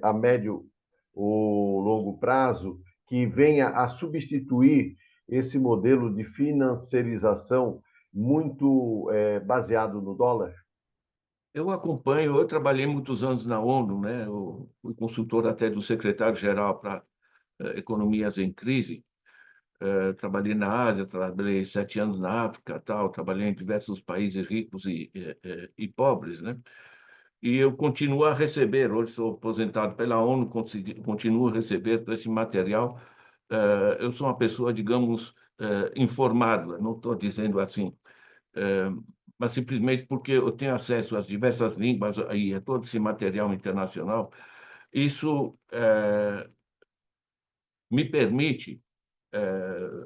a médio ou longo prazo que venha a substituir esse modelo de financiarização muito baseado no dólar? Eu acompanho, eu trabalhei muitos anos na ONU, né? Eu fui consultor até do secretário-geral para economias em crise. Trabalhei na Ásia, trabalhei 7 anos na África, tal, trabalhei em diversos países ricos e pobres, né? E eu continuo a receber, hoje sou aposentado pela ONU, continuo a receber esse material. Eu sou uma pessoa, digamos, informada, não estou dizendo assim, eh, mas simplesmente porque eu tenho acesso às diversas línguas e a todo esse material internacional. Isso me permite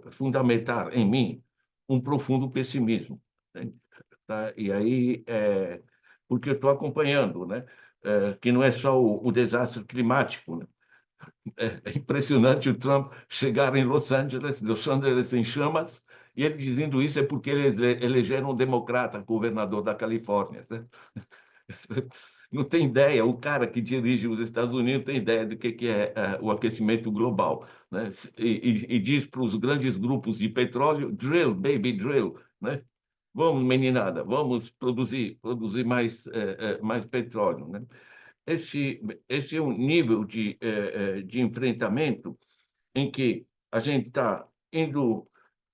fundamentar em mim um profundo pessimismo, né? Tá? E aí, porque eu estou acompanhando, né? Que não é só o desastre climático, né? É impressionante o Trump chegar em Los Angeles em chamas, e ele dizendo isso é porque eles elegeram um democrata governador da Califórnia, né? Não tem ideia, o cara que dirige os Estados Unidos tem ideia do que é o aquecimento global, né? E diz para os grandes grupos de petróleo, drill, baby, drill, né? Vamos, meninada, vamos produzir mais petróleo, né? Esse é um nível de enfrentamento em que a gente está indo,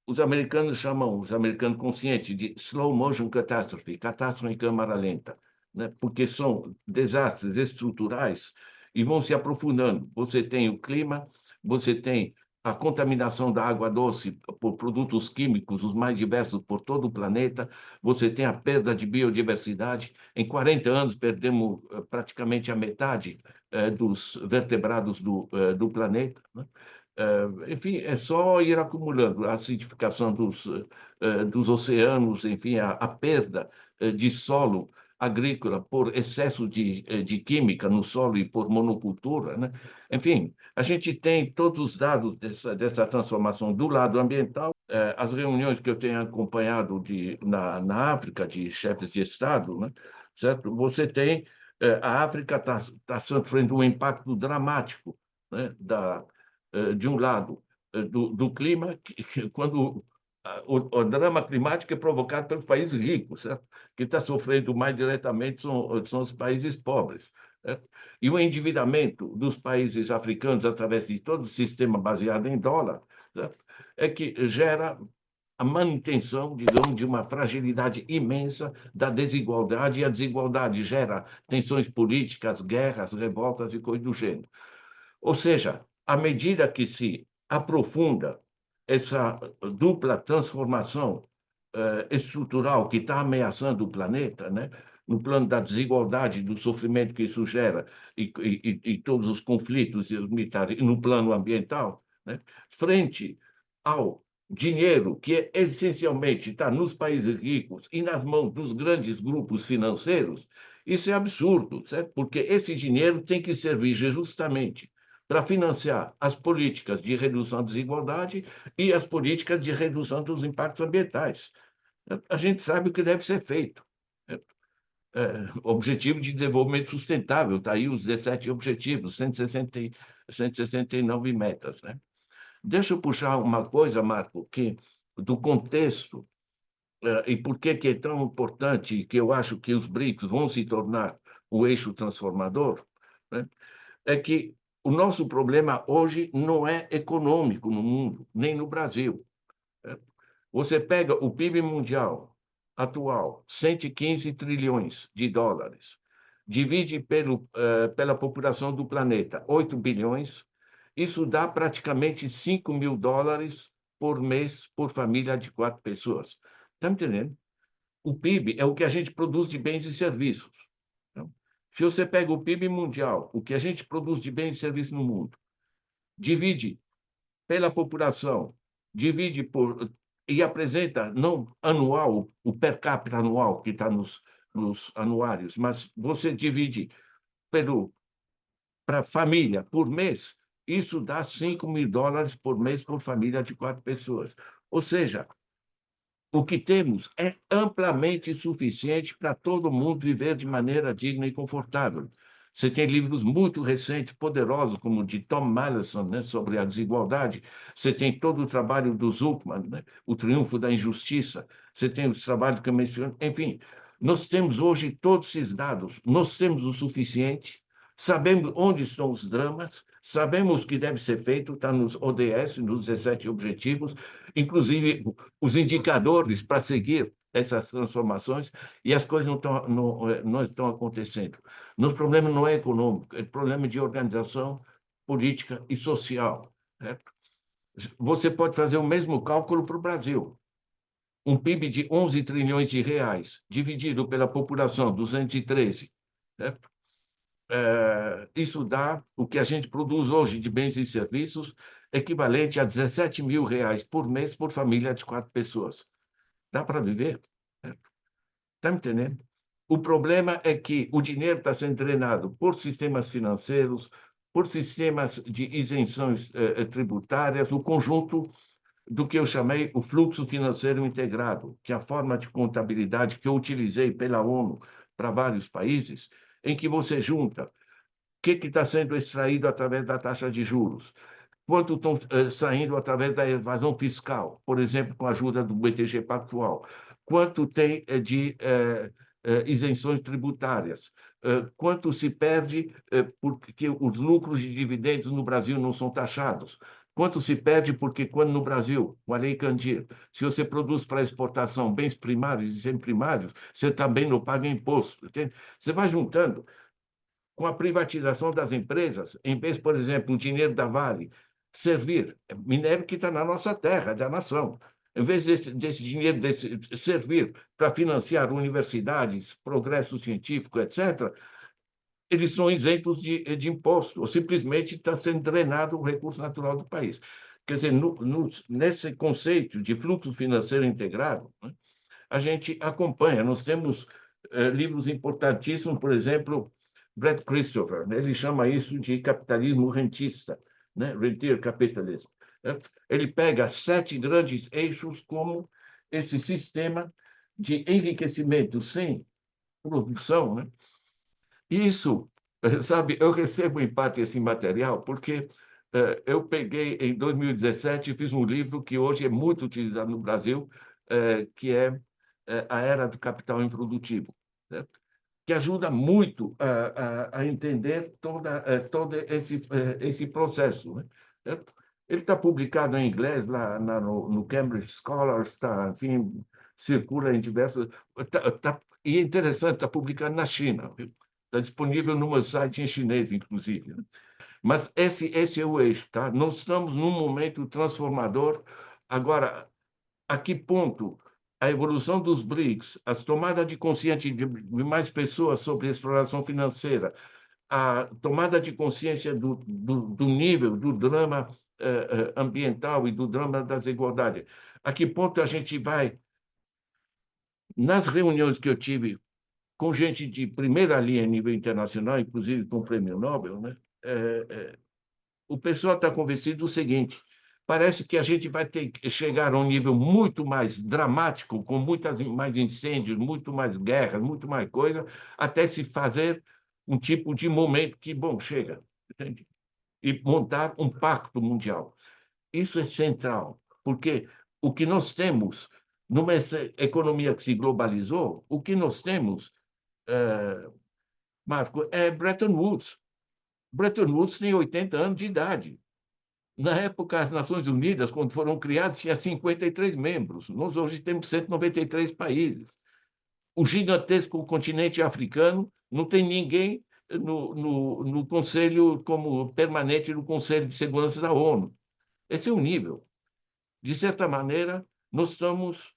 os americanos conscientes, de slow motion catastrophe, catástrofe em câmara lenta, né? Porque são desastres estruturais e vão se aprofundando. Você tem o clima, você tem a contaminação da água doce por produtos químicos, os mais diversos por todo o planeta, você tem a perda de biodiversidade. Em 40 anos, perdemos praticamente a metade dos vertebrados do planeta, né? Enfim, é só ir acumulando a acidificação dos oceanos, enfim, a perda de solo agrícola por excesso de química no solo e por monocultura, né? Enfim, a gente tem todos os dados dessa transformação do lado ambiental. As reuniões que eu tenho acompanhado na África, de chefes de Estado, né? Certo? Você tem, a África está sofrendo um impacto dramático, né? De um lado, do clima, quando o drama climático é provocado pelos países ricos, certo? Que está sofrendo mais diretamente são os países pobres, certo? E o endividamento dos países africanos através de todo o sistema baseado em dólar, certo? É que gera a manutenção, digamos, de uma fragilidade imensa da desigualdade, e a desigualdade gera tensões políticas, guerras, revoltas e coisas do gênero. Ou seja, à medida que se aprofunda essa dupla transformação estrutural que está ameaçando o planeta, né? No plano da desigualdade, do sofrimento que isso gera e todos os conflitos militares, e no plano ambiental, né? Frente ao dinheiro que essencialmente está nos países ricos e nas mãos dos grandes grupos financeiros, isso é absurdo, certo? Porque esse dinheiro tem que servir justamente para financiar as políticas de redução da desigualdade e as políticas de redução dos impactos ambientais. A gente sabe o que deve ser feito. Objetivo de desenvolvimento sustentável, está aí os 17 objetivos, 169 metas, né? Deixa eu puxar uma coisa, Marco, que do contexto e por que é tão importante que eu acho que os BRICS vão se tornar o eixo transformador, né? É que o nosso problema hoje não é econômico no mundo, nem no Brasil. Você pega o PIB mundial atual, 115 trilhões de dólares, divide pela população do planeta, 8 bilhões, isso dá praticamente 5.000 dólares por mês por família de 4 pessoas. Está me entendendo? O PIB é o que a gente produz de bens e serviços. Então, se você pega o PIB mundial, o que a gente produz de bens e serviços no mundo, divide pela população, divide por e apresenta não anual, o per capita anual que está nos anuários, mas você divide para família por mês, isso dá 5.000 dólares por mês por família de 4 pessoas. Ou seja, o que temos é amplamente suficiente para todo mundo viver de maneira digna e confortável. Você tem livros muito recentes, poderosos, como o de Tom Mallison, né, sobre a desigualdade. Você tem todo o trabalho do Zuckman, né, O Triunfo da Injustiça. Você tem os trabalhos que eu mencionei. Enfim, nós temos hoje todos esses dados. Nós temos o suficiente, sabemos onde estão os dramas, sabemos o que deve ser feito, está nos ODS, nos 17 Objetivos, inclusive os indicadores para seguir essas transformações, e as coisas não estão acontecendo. Nosso problema não é econômico, é problema de organização política e social. Certo? Você pode fazer o mesmo cálculo para o Brasil. Um PIB de 11 trilhões de reais, dividido pela população, 213. Certo? Isso dá o que a gente produz hoje de bens e serviços, equivalente a 17 mil reais por mês por família de 4 pessoas. Dá para viver? Está me entendendo? O problema é que o dinheiro está sendo drenado por sistemas financeiros, por sistemas de isenções tributárias, o conjunto do que eu chamei o fluxo financeiro integrado, que é a forma de contabilidade que eu utilizei pela ONU para vários países, em que você junta o que está sendo extraído através da taxa de juros, quanto estão saindo através da evasão fiscal, por exemplo, com a ajuda do BTG Pactual, quanto tem de isenções tributárias, quanto se perde porque os lucros de dividendos no Brasil não são taxados, quanto se perde porque quando no Brasil, com a Lei Candir, se você produz para exportação bens primários e semiprimários, você também não paga imposto. Entende? Você vai juntando com a privatização das empresas, em vez, por exemplo, o dinheiro da Vale servir, minério que está na nossa terra, da nação, em vez desse dinheiro servir para financiar universidades, progresso científico, etc., eles são isentos de imposto, ou simplesmente está sendo drenado o recurso natural do país. Quer dizer, nesse conceito de fluxo financeiro integrado, né, a gente acompanha. Nós temos livros importantíssimos, por exemplo, Brad Christopher, né? Ele chama isso de capitalismo rentista, né? Rentier capitalism. Ele pega 7 grandes eixos como esse sistema de enriquecimento sem produção, né? Isso, sabe, eu recebo em parte esse material porque eu peguei em 2017 e fiz um livro que hoje é muito utilizado no Brasil, que é A Era do Capital Improdutivo, certo? Que ajuda muito a entender todo esse processo, né? Certo? Ele está publicado em inglês lá no Cambridge Scholars, está, enfim, circula em diversas. E é interessante, está publicado na China, está disponível no meu site em chinês, inclusive. Né? Mas esse é o eixo, tá? Nós estamos num momento transformador. Agora, a que ponto a evolução dos BRICS, as tomadas de consciência de mais pessoas sobre a exploração financeira, a tomada de consciência do nível do drama ambiental e do drama da desigualdade, a que ponto a gente vai, nas reuniões que eu tive com gente de primeira linha a nível internacional, inclusive com o Prêmio Nobel, né? O pessoal está convencido do seguinte: parece que a gente vai ter que chegar a um nível muito mais dramático, com muitas mais incêndios, muito mais guerras, muito mais coisa, até se fazer um tipo de momento que, bom, chega, entende? E montar um pacto mundial. Isso é central, porque o que nós temos numa economia que se globalizou, o que nós temos, Marco, é Bretton Woods. Bretton Woods tem 80 anos de idade. Na época, as Nações Unidas, quando foram criadas, tinha 53 membros. Nós hoje temos 193 países. O gigantesco continente africano não tem ninguém no Conselho como permanente no Conselho de Segurança da ONU. Esse é o nível. De certa maneira, nós estamos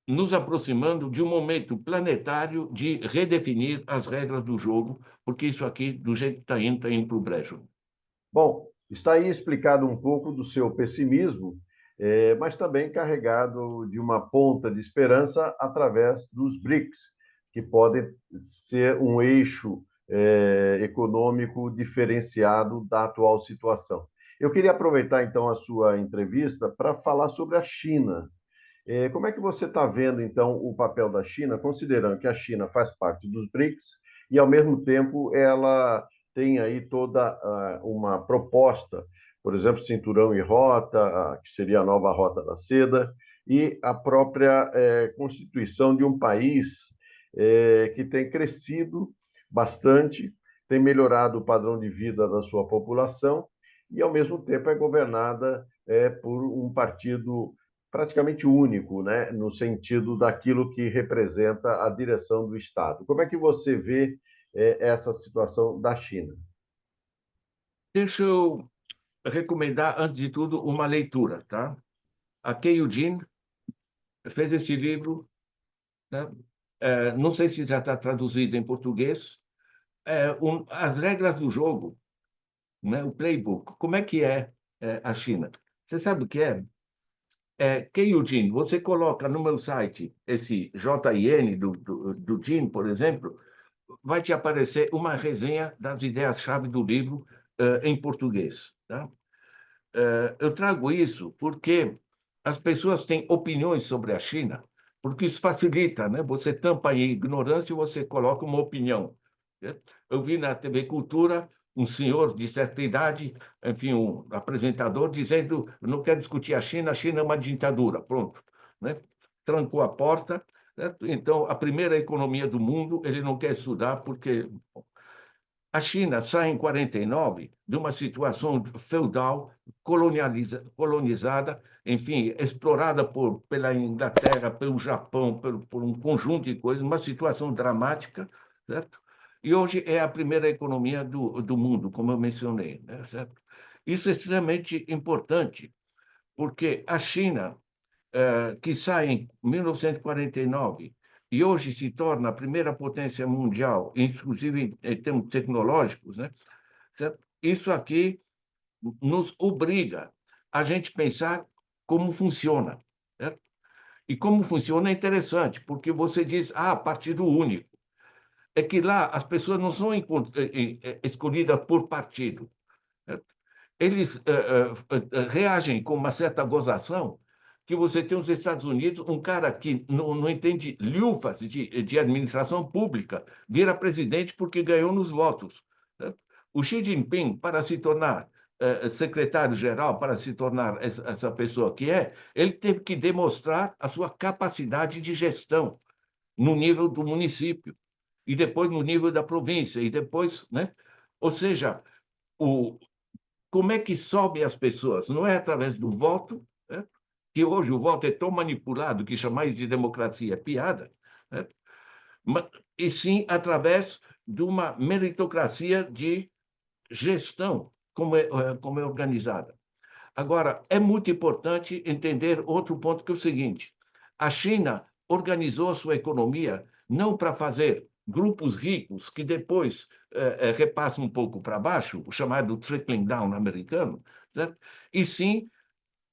nos aproximando de um momento planetário de redefinir as regras do jogo, porque isso aqui, do jeito que está indo para o brejo. Bom, está aí explicado um pouco do seu pessimismo, mas também carregado de uma ponta de esperança através dos BRICS, que podem ser um eixo econômico diferenciado da atual situação. Eu queria aproveitar então a sua entrevista para falar sobre a China. Como é que você está vendo então o papel da China, considerando que a China faz parte dos BRICS e, ao mesmo tempo, ela tem aí toda uma proposta, por exemplo, Cinturão e Rota, que seria a nova Rota da Seda, e a própria constituição de um país que tem crescido bastante, tem melhorado o padrão de vida da sua população e, ao mesmo tempo, é governada por um partido praticamente único, né, no sentido daquilo que representa a direção do Estado. Como é que você vê essa situação da China? Deixa eu recomendar, antes de tudo, uma leitura, tá? A Keiyu Jin fez esse livro, né? Não sei se já está traduzido em português, as regras do jogo, né? O playbook. Como é que a China? Você sabe o que é? Keiyujin, você coloca no meu site esse JIN do Jin, por exemplo, vai te aparecer uma resenha das ideias-chave do livro em português. Tá? Eu trago isso porque as pessoas têm opiniões sobre a China, porque isso facilita, né? Você tampa a ignorância e você coloca uma opinião. Né? Eu vi na TV Cultura um senhor de certa idade, enfim, um apresentador, dizendo: não quero discutir a China é uma ditadura. Pronto. Né? Trancou a porta. Né? Então, a primeira economia do mundo, ele não quer estudar porque a China sai em 49 de uma situação feudal, colonizada, enfim, explorada pela Inglaterra, pelo Japão, por um conjunto de coisas, uma situação dramática, certo? E hoje é a primeira economia do mundo, como eu mencionei, né, certo? Isso é extremamente importante, porque a China, que sai em 1949 e hoje se torna a primeira potência mundial, inclusive em termos tecnológicos, né? Isso aqui nos obriga a gente pensar como funciona. Certo? E como funciona é interessante, porque você diz, partido único. É que lá as pessoas não são escolhidas por partido. Certo? Eles reagem com uma certa gozação que você tem nos Estados Unidos um cara que não entende lufas de administração pública, vira presidente porque ganhou nos votos. Né? O Xi Jinping, para se tornar secretário-geral, para se tornar essa pessoa que ele teve que demonstrar a sua capacidade de gestão no nível do município, e depois no nível da província, e depois, né? Ou seja, o, como é que sobe as pessoas? Não é através do voto, né? Que hoje o voto é tão manipulado que chamar isso de democracia é piada, né? E sim através de uma meritocracia de gestão, como é organizada. Agora, é muito importante entender outro ponto, que é o seguinte: a China organizou a sua economia não para fazer grupos ricos que depois repassam um pouco para baixo, o chamado trickling down americano, certo? E sim,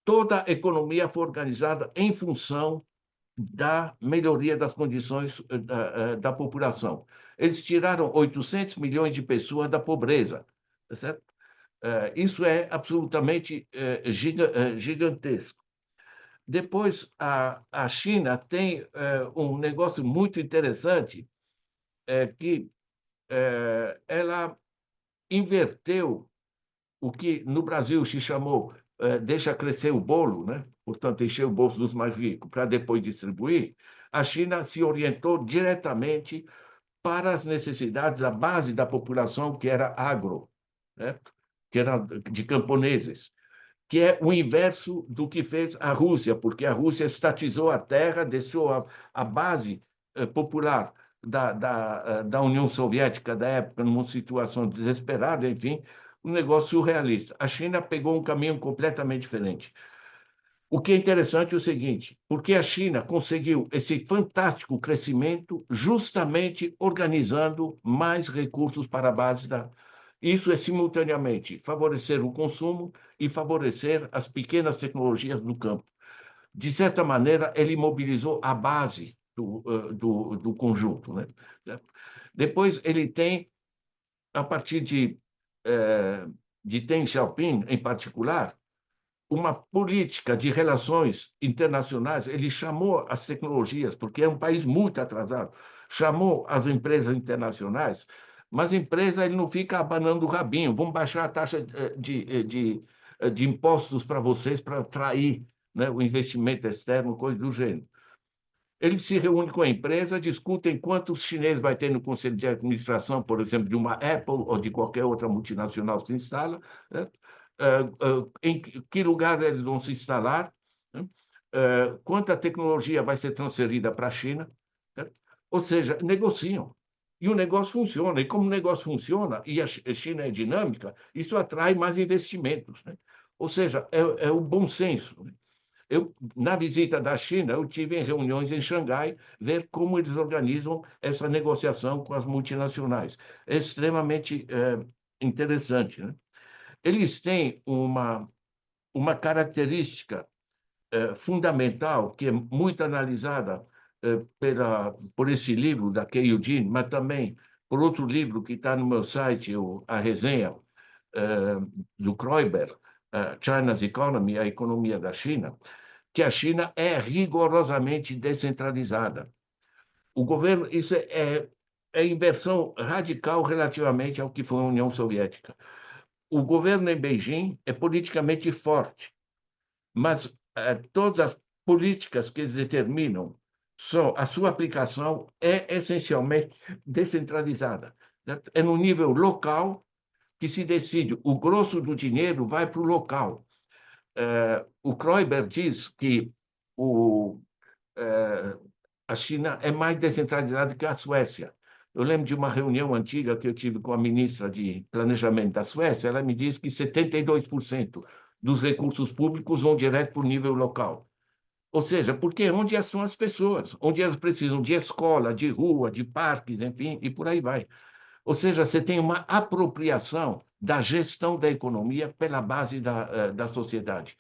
toda a economia foi organizada em função da melhoria das condições da população. Eles tiraram 800 milhões de pessoas da pobreza, certo? Isso é absolutamente gigantesco. Depois, a China tem um negócio muito interessante, que ela inverteu o que no Brasil se chamou deixa crescer o bolo, né? Portanto, encher o bolso dos mais ricos para depois distribuir. A China se orientou diretamente para as necessidades da base da população, que era agro, certo? Que era de camponeses, que é o inverso do que fez a Rússia, porque a Rússia estatizou a terra, deixou a base popular da União Soviética da época numa situação desesperada, enfim, um negócio surrealista. A China pegou um caminho completamente diferente. O que é interessante é o seguinte: porque a China conseguiu esse fantástico crescimento justamente organizando mais recursos para a base da. Isso é simultaneamente favorecer o consumo e favorecer as pequenas tecnologias do campo. De certa maneira, ele mobilizou a base do conjunto. Né? Depois, ele tem, a partir de Deng Xiaoping, em particular, uma política de relações internacionais, ele chamou as tecnologias, porque é um país muito atrasado, chamou as empresas internacionais, mas a empresa ele não fica abanando o rabinho, vamos baixar a taxa de impostos para vocês para atrair, né, o investimento externo, coisa do gênero. Ele se reúne com a empresa, discutem quantos chineses vai ter no conselho de administração, por exemplo, de uma Apple ou de qualquer outra multinacional que se instala, né? Em que lugar eles vão se instalar, né? Quanta tecnologia vai ser transferida para a China, né? Ou seja, negociam. E o negócio funciona. E como o negócio funciona, e a China é dinâmica, isso atrai mais investimentos, né? Ou seja, é o bom senso, né? Na visita da China, eu tive em reuniões em Xangai, ver como eles organizam essa negociação com as multinacionais. É extremamente interessante, né? Eles têm uma característica fundamental, que é muito analisada por esse livro da Kei Eugene, mas também por outro livro que está no meu site, a resenha do Kroiber, China's Economy, a economia da China, que a China é rigorosamente descentralizada. O governo, isso é inversão radical relativamente ao que foi a União Soviética. O governo em Beijing é politicamente forte, mas todas as políticas que eles determinam, a sua aplicação é essencialmente descentralizada. Certo? É no nível local que se decide. O grosso do dinheiro vai para o local. O Kroiber diz que o, a China é mais descentralizada que a Suécia. Eu lembro de uma reunião antiga que eu tive com a ministra de Planejamento da Suécia, ela me disse que 72% dos recursos públicos vão direto para o nível local. Ou seja, porque onde estão as pessoas, onde elas precisam de escola, de rua, de parques, enfim, e por aí vai. Ou seja, você tem uma apropriação da gestão da economia pela base da sociedade.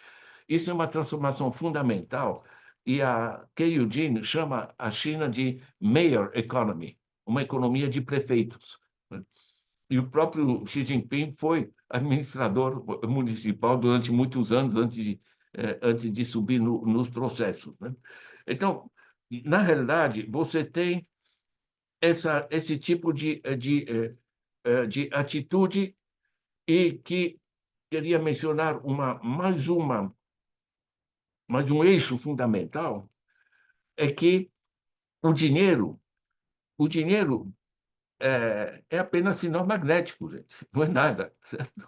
Isso é uma transformação fundamental e a Kei Eugene chama a China de mayor economy, uma economia de prefeitos. E o próprio Xi Jinping foi administrador municipal durante muitos anos antes de subir nos processos, né? Então, na realidade, você tem esse tipo de atitude e que queria mencionar mais um eixo fundamental é que o dinheiro, o dinheiro é apenas sinal magnético, gente, não é nada, certo?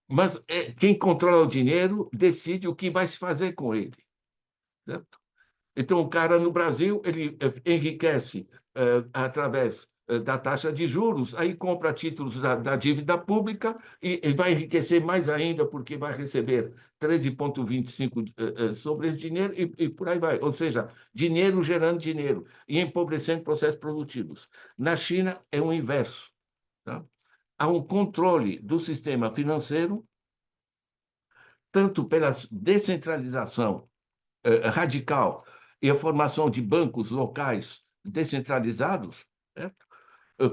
Mas quem controla o dinheiro decide o que vai se fazer com ele, certo? Então, o cara no Brasil, ele enriquece através da taxa de juros, aí compra títulos da dívida pública e vai enriquecer mais ainda, porque vai receber 13,25 sobre esse dinheiro e por aí vai. Ou seja, dinheiro gerando dinheiro e empobrecendo processos produtivos. Na China, é o inverso. Tá? Há um controle do sistema financeiro, tanto pela descentralização radical e a formação de bancos locais descentralizados, certo?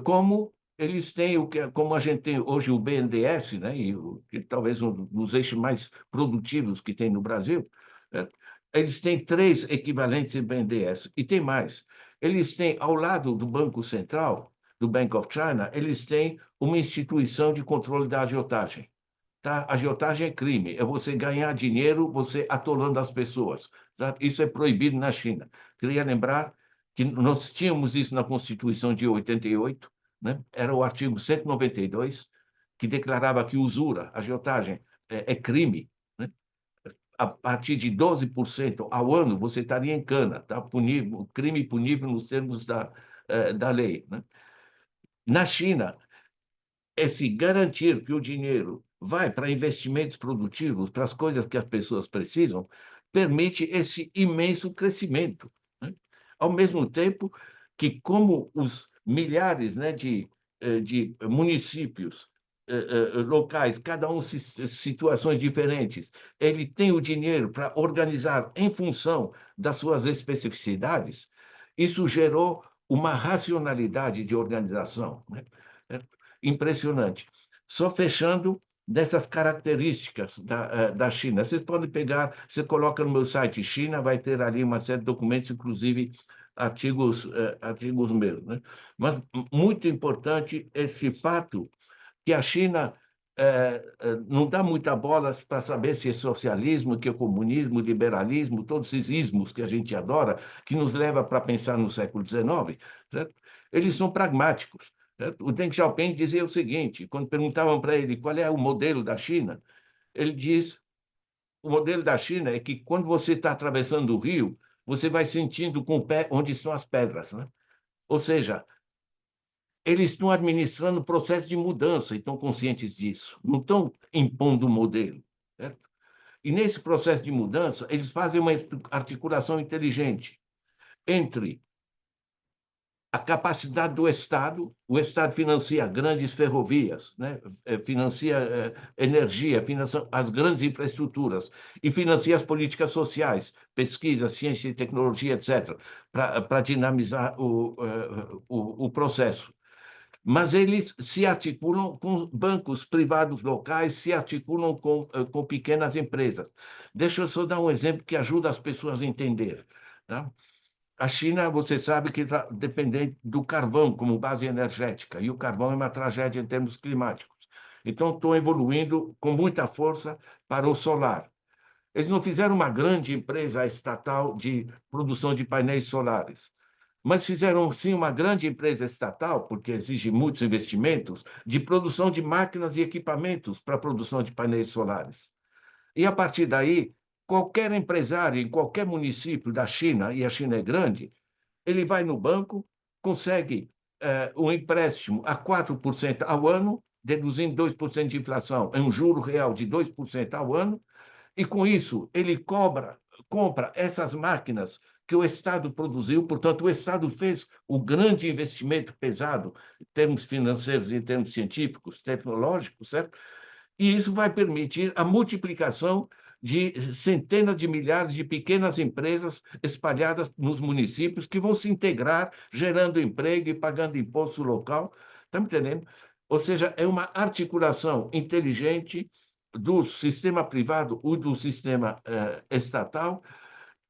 Como eles têm como a gente tem hoje o BNDES, né, que talvez um dos eixos mais produtivos que tem no Brasil, certo? Eles têm 3 equivalentes em BNDES e tem mais. Eles têm ao lado do Banco Central, do Bank of China, eles têm uma instituição de controle da agiotagem. Tá? Agiotagem é crime, é você ganhar dinheiro você atolando as pessoas. Tá? Isso é proibido na China. Queria lembrar que nós tínhamos isso na Constituição de 88, né? Era o artigo 192, que declarava que usura, agiotagem, é crime. Né? A partir de 12% ao ano, você estaria em cana, tá? Punível, crime punível nos termos da lei. Né? Na China, é se garantir que o dinheiro vai para investimentos produtivos, para as coisas que as pessoas precisam, permite esse imenso crescimento. Né? Ao mesmo tempo que, como os milhares, né, de municípios locais, cada um situações diferentes, ele tem o dinheiro para organizar em função das suas especificidades, isso gerou uma racionalidade de organização, né? Impressionante. Só fechando, dessas características da China. Vocês podem pegar, você coloca no meu site China, vai ter ali uma série de documentos, inclusive artigos meus, né? Mas muito importante esse fato que a China não dá muita bola para saber se é socialismo, que é comunismo, liberalismo, todos esses ismos que a gente adora, que nos leva para pensar no século XIX, certo? Eles são pragmáticos. Certo? O Deng Xiaoping dizia o seguinte, quando perguntavam para ele qual é o modelo da China, ele diz, o modelo da China é que quando você está atravessando o rio, você vai sentindo com o pé onde estão as pedras, né? Ou seja, eles estão administrando o processo de mudança e estão conscientes disso. Não estão impondo o modelo. Certo? E nesse processo de mudança, eles fazem uma articulação inteligente entre a capacidade do Estado, o Estado financia grandes ferrovias, né? Financia energia, financia as grandes infraestruturas e financia as políticas sociais, pesquisa, ciência e tecnologia, etc., para dinamizar o processo. Mas eles se articulam com bancos privados locais, se articulam com pequenas empresas. Deixa eu só dar um exemplo que ajuda as pessoas a entender. Tá? A China, você sabe que está dependente do carvão como base energética, e o carvão é uma tragédia em termos climáticos. Então, estão evoluindo com muita força para o solar. Eles não fizeram uma grande empresa estatal de produção de painéis solares, mas fizeram sim uma grande empresa estatal, porque exige muitos investimentos, de produção de máquinas e equipamentos para a produção de painéis solares. E a partir daí, qualquer empresário em qualquer município da China, e a China é grande, ele vai no banco, consegue um empréstimo a 4% ao ano, deduzindo 2% de inflação, é um juro real de 2% ao ano, e com isso ele compra essas máquinas que o Estado produziu, portanto, o Estado fez o grande investimento pesado em termos financeiros, em termos científicos, tecnológicos, certo? E isso vai permitir a multiplicação de centenas de milhares de pequenas empresas espalhadas nos municípios que vão se integrar, gerando emprego e pagando imposto local. Está me entendendo? Ou seja, é uma articulação inteligente do sistema privado ou do sistema estatal.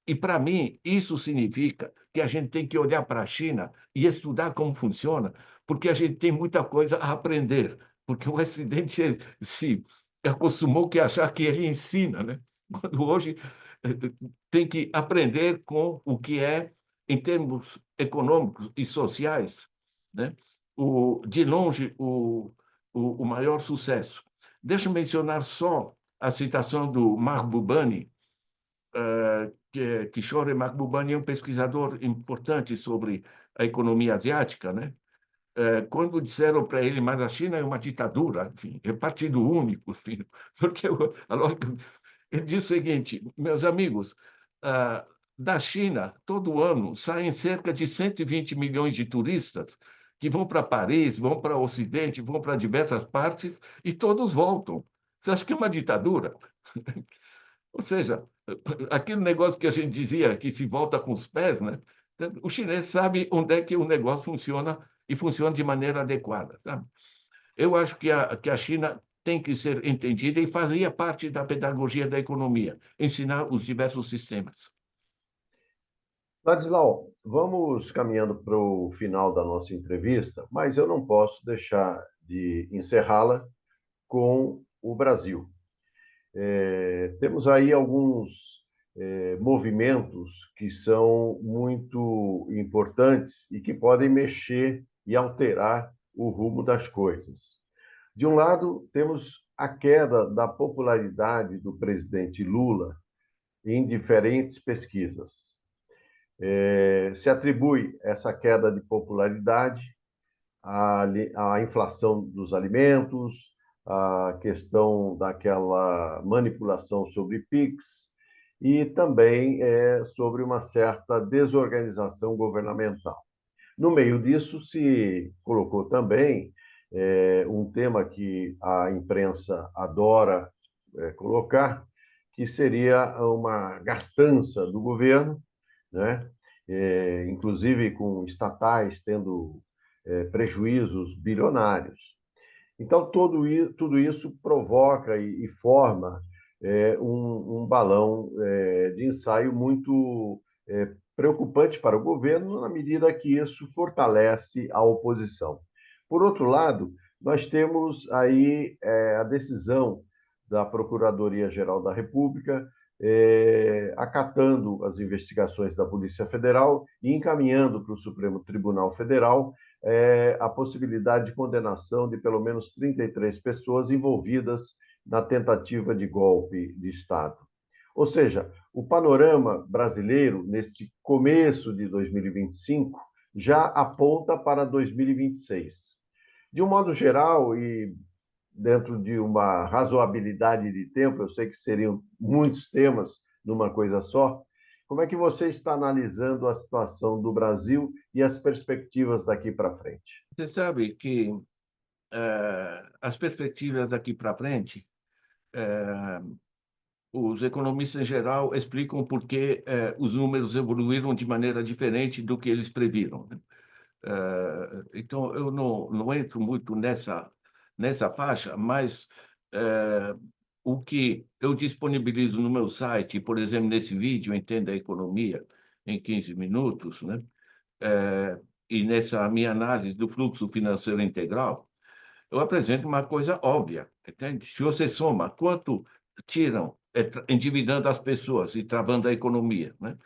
E, para mim, isso significa que a gente tem que olhar para a China e estudar como funciona, porque a gente tem muita coisa a aprender, porque o Ocidente se acostumou a achar que ele ensina, né? Quando hoje tem que aprender com o que é, em termos econômicos e sociais, né? De longe, o maior sucesso. Deixa eu mencionar só a citação do Mahbubani, Kishore Mahbubani é um pesquisador importante sobre a economia asiática, né? Quando disseram para ele, mas a China é uma ditadura, enfim, é partido único, enfim, porque a lógica, ele disse o seguinte, meus amigos, da China, todo ano, saem cerca de 120 milhões de turistas que vão para Paris, vão para o Ocidente, vão para diversas partes e todos voltam. Você acha que é uma ditadura? Ou seja, aquele negócio que a gente dizia que se volta com os pés, né? O chinês sabe onde é que o negócio funciona e funciona de maneira adequada. Sabe? Eu acho que a China tem que ser entendida e fazia parte da pedagogia da economia, ensinar os diversos sistemas. Ladislau, vamos caminhando para o final da nossa entrevista, mas eu não posso deixar de encerrá-la com o Brasil. Temos aí alguns movimentos que são muito importantes e que podem mexer e alterar o rumo das coisas. De um lado, temos a queda da popularidade do presidente Lula em diferentes pesquisas. Se atribui essa queda de popularidade à inflação dos alimentos, à questão daquela manipulação sobre PIX e também sobre uma certa desorganização governamental. No meio disso, se colocou também um tema que a imprensa adora colocar, que seria uma gastança do governo, né? Inclusive com estatais tendo prejuízos bilionários. Então, tudo isso provoca e forma um balão de ensaio muito preocupante para o governo, na medida que isso fortalece a oposição. Por outro lado, nós temos aí a decisão da Procuradoria-Geral da República acatando as investigações da Polícia Federal e encaminhando para o Supremo Tribunal Federal a possibilidade de condenação de pelo menos 33 pessoas envolvidas na tentativa de golpe de Estado. Ou seja, o panorama brasileiro, neste começo de 2025, já aponta para 2026. De um modo geral, e dentro de uma razoabilidade de tempo, eu sei que seriam muitos temas numa coisa só, como é que você está analisando a situação do Brasil e as perspectivas daqui para frente? Você sabe que as perspectivas daqui para frente, os economistas em geral explicam por que os números evoluíram de maneira diferente do que eles previram, né? Então, eu não entro muito nessa faixa, mas o que eu disponibilizo no meu site, por exemplo, nesse vídeo, Entenda a Economia em 15 minutos, né? E nessa minha análise do fluxo financeiro integral, eu apresento uma coisa óbvia, entende? Se você soma quanto tiram endividando as pessoas e travando a economia, né?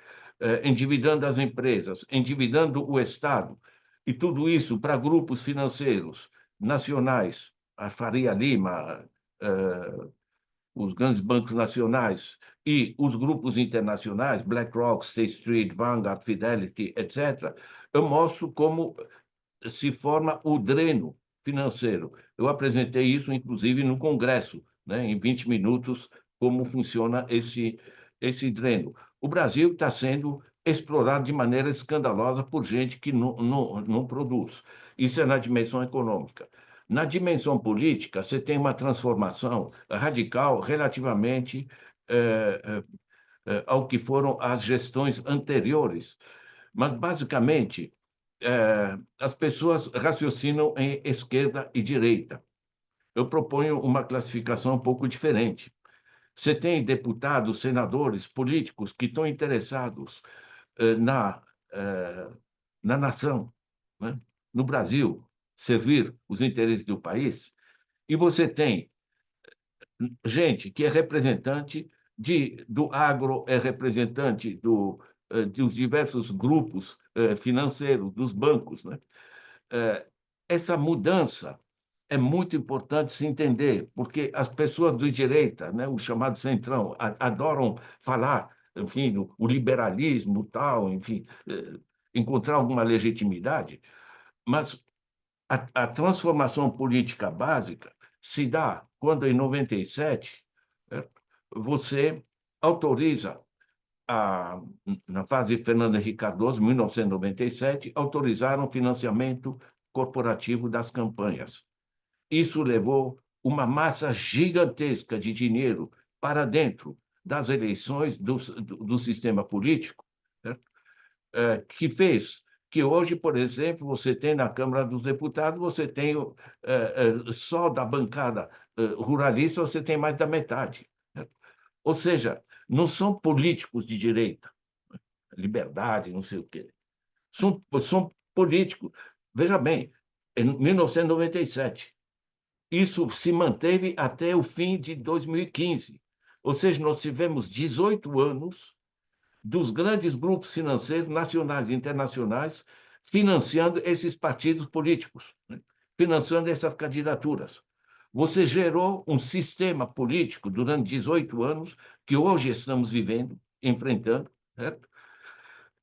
Endividando as empresas, endividando o Estado, e tudo isso para grupos financeiros nacionais, a Faria Lima, eh, os grandes bancos nacionais e os grupos internacionais, BlackRock, State Street, Vanguard, Fidelity, etc., eu mostro como se forma o dreno financeiro. Eu apresentei isso, inclusive, no Congresso, né, em 20 minutos, como funciona esse dreno. O Brasil está sendo explorado de maneira escandalosa por gente que não produz. Isso é na dimensão econômica. Na dimensão política, você tem uma transformação radical relativamente ao que foram as gestões anteriores. Mas, basicamente, as pessoas raciocinam em esquerda e direita. Eu proponho uma classificação um pouco diferente. Você tem deputados, senadores, políticos que estão interessados eh, na, eh, na nação, né? No Brasil, servir os interesses do país, e você tem gente que é representante do agro, é representante dos diversos grupos financeiros, dos bancos, né? Essa mudança é muito importante se entender, porque as pessoas de direita, né, o chamado centrão, adoram falar, enfim, o liberalismo, tal, enfim, encontrar alguma legitimidade, mas a transformação política básica se dá quando, em 97, você autoriza na fase de Fernando Henrique Cardoso, 1997, autorizaram o financiamento corporativo das campanhas. Isso levou uma massa gigantesca de dinheiro para dentro das eleições do sistema político, né? Que fez que hoje, por exemplo, você tem na Câmara dos Deputados, você tem só da bancada ruralista, você tem mais da metade, né? Ou seja, não são políticos de direita, liberdade, não sei o quê. São políticos. Veja bem, em 1997, isso se manteve até o fim de 2015. Ou seja, nós tivemos 18 anos dos grandes grupos financeiros nacionais e internacionais financiando esses partidos políticos, né? Financiando essas candidaturas. Você gerou um sistema político durante 18 anos que hoje estamos vivendo, enfrentando, certo?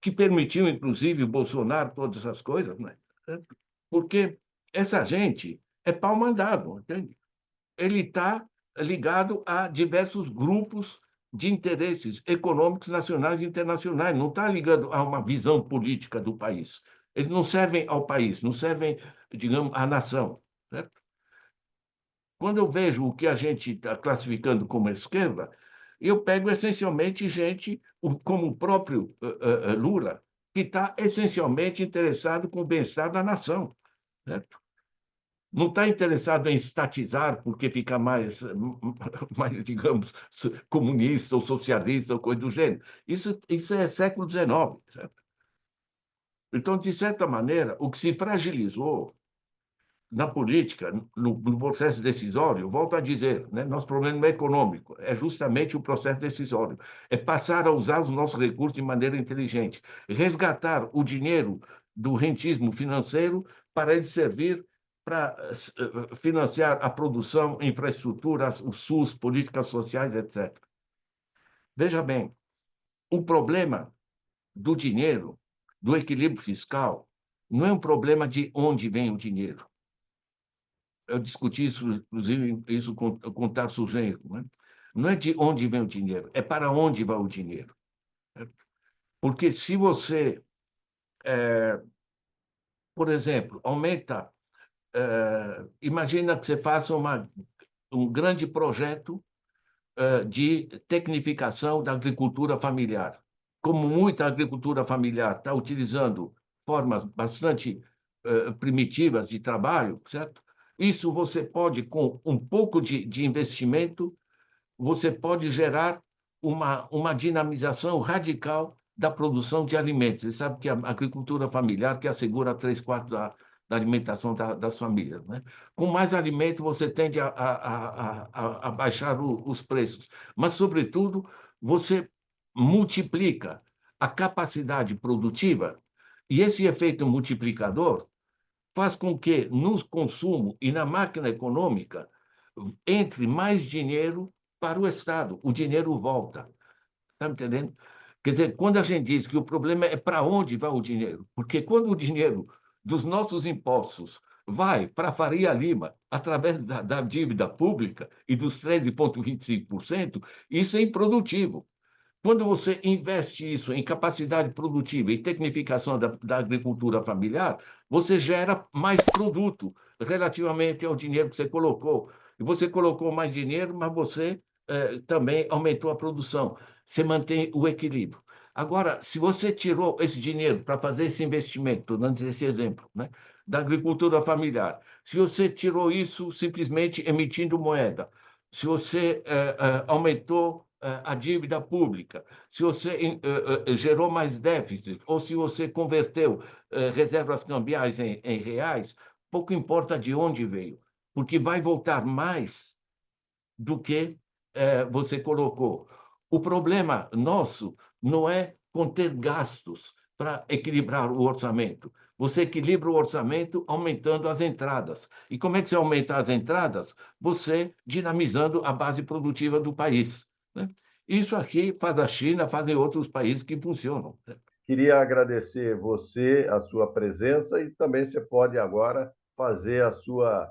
Que permitiu, inclusive, o Bolsonaro, todas essas coisas, né? Porque essa gente é pau mandado, entende? Ele está ligado a diversos grupos de interesses econômicos nacionais e internacionais, não está ligado a uma visão política do país. Eles não servem ao país, não servem, digamos, à nação, certo? Quando eu vejo o que a gente está classificando como esquerda, eu pego essencialmente gente, como o próprio Lula, que está essencialmente interessado com o bem-estar da nação, certo? não está interessado em estatizar porque fica mais, digamos, comunista ou socialista ou coisa do gênero. Isso é século XIX. Certo? Então, de certa maneira, o que se fragilizou na política, no processo decisório, volto a dizer, né, nosso problema não é econômico, é justamente o processo decisório. É passar a usar os nossos recursos de maneira inteligente, resgatar o dinheiro do rentismo financeiro para ele servir para financiar a produção, infraestrutura, o SUS, políticas sociais, etc. Veja bem, o problema do dinheiro, do equilíbrio fiscal, não é um problema de onde vem o dinheiro. Eu discuti isso, inclusive, isso com o Tarso Genro, né? Não é de onde vem o dinheiro, é para onde vai o dinheiro. Porque se você, por exemplo, aumenta, imagina que você faça um grande projeto de tecnificação da agricultura familiar. Como muita agricultura familiar está utilizando formas bastante primitivas de trabalho, certo? Isso você pode, com um pouco de investimento, você pode gerar uma dinamização radical da produção de alimentos. Você sabe que a agricultura familiar que assegura 3/4 da alimentação das famílias. Né? Com mais alimento, você tende a baixar os preços. Mas, sobretudo, você multiplica a capacidade produtiva e esse efeito multiplicador faz com que no consumo e na máquina econômica entre mais dinheiro para o Estado. O dinheiro volta. Está me entendendo? Quer dizer, quando a gente diz que o problema é para onde vai o dinheiro, porque quando o dinheiro dos nossos impostos vai para a Faria Lima, através da dívida pública e dos 13,25%, isso é improdutivo. Quando você investe isso em capacidade produtiva e tecnificação da agricultura familiar, você gera mais produto relativamente ao dinheiro que você colocou. E você colocou mais dinheiro, mas você também aumentou a produção. Você mantém o equilíbrio. Agora, se você tirou esse dinheiro para fazer esse investimento, estou dando esse exemplo, né, da agricultura familiar, se você tirou isso simplesmente emitindo moeda, se você aumentou a dívida pública, se você gerou mais déficit, ou se você converteu reservas cambiais em reais, pouco importa de onde veio, porque vai voltar mais do que você colocou. O problema nosso não é conter gastos para equilibrar o orçamento. Você equilibra o orçamento aumentando as entradas. E como é que você aumenta as entradas? Você dinamizando a base produtiva do país. Né? Isso aqui faz a China, fazem outros países que funcionam. Né? Queria agradecer você, a sua presença, e também você pode agora fazer a sua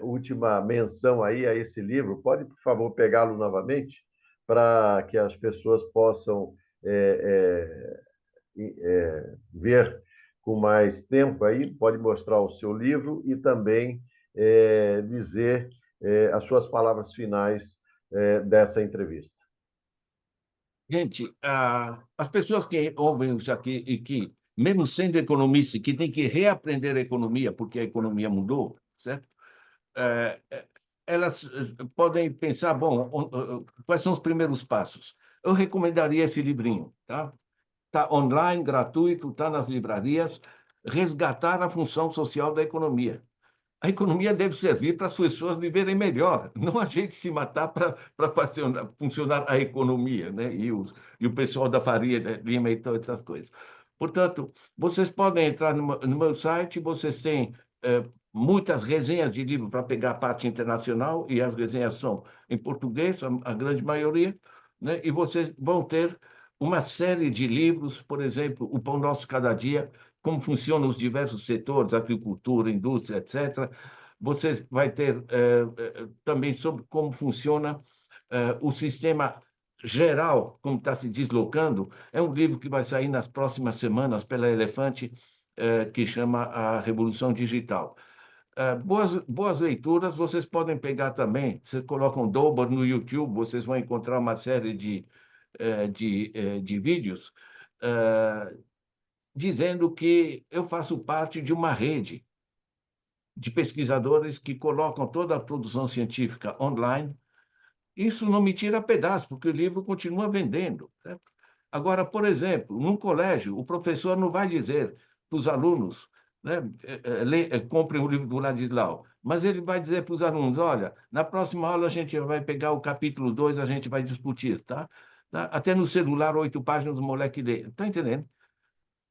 última menção aí a esse livro. Pode, por favor, pegá-lo novamente para que as pessoas possam ver com mais tempo aí. Pode mostrar o seu livro e também dizer as suas palavras finais dessa entrevista. Gente, as pessoas que ouvem isso aqui e que, mesmo sendo economistas, que têm que reaprender a economia porque a economia mudou, certo? É, elas podem pensar, bom, quais são os primeiros passos? Eu recomendaria esse livrinho, tá? Está online, gratuito, está nas livrarias, Resgatar a Função Social da Economia. A economia deve servir para as pessoas viverem melhor, não a gente se matar para funcionar a economia, né? E o pessoal da Faria Lima e todas essas coisas. Portanto, vocês podem entrar no meu site, vocês têm muitas resenhas de livro para pegar a parte internacional, e as resenhas são em português, a grande maioria, né? E vocês vão ter uma série de livros, por exemplo, O Pão Nosso Cada Dia, como funcionam os diversos setores, agricultura, indústria, etc. Você vai ter também sobre como funciona o sistema geral, como está se deslocando. É um livro que vai sair nas próximas semanas pela Elefante, que chama A Revolução Digital. Boas leituras, vocês podem pegar também, vocês colocam Dober no YouTube, vocês vão encontrar uma série de vídeos dizendo que eu faço parte de uma rede de pesquisadores que colocam toda a produção científica online. Isso não me tira pedaço, porque o livro continua vendendo, certo? Agora, por exemplo, num colégio, o professor não vai dizer para os alunos, né, comprem o livro do Ladislau, mas ele vai dizer para os alunos, olha, na próxima aula a gente vai pegar o capítulo 2, a gente vai discutir, tá? Até no celular, 8 páginas, o moleque lê. Está entendendo?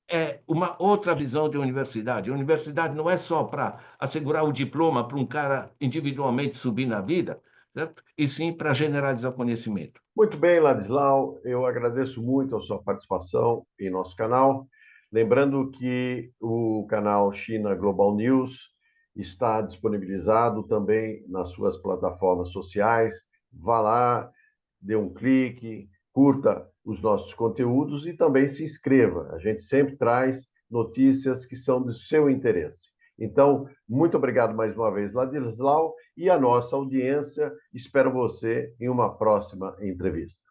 É uma outra visão de universidade. A universidade não é só para assegurar o diploma para um cara individualmente subir na vida, certo? E sim para generalizar conhecimento. Muito bem, Ladislau, eu agradeço muito a sua participação em nosso canal. Lembrando que o canal China Global News está disponibilizado também nas suas plataformas sociais. Vá lá, dê um clique, curta os nossos conteúdos e também se inscreva. A gente sempre traz notícias que são do seu interesse. Então, muito obrigado mais uma vez, Ladislau, e a nossa audiência. Espero você em uma próxima entrevista.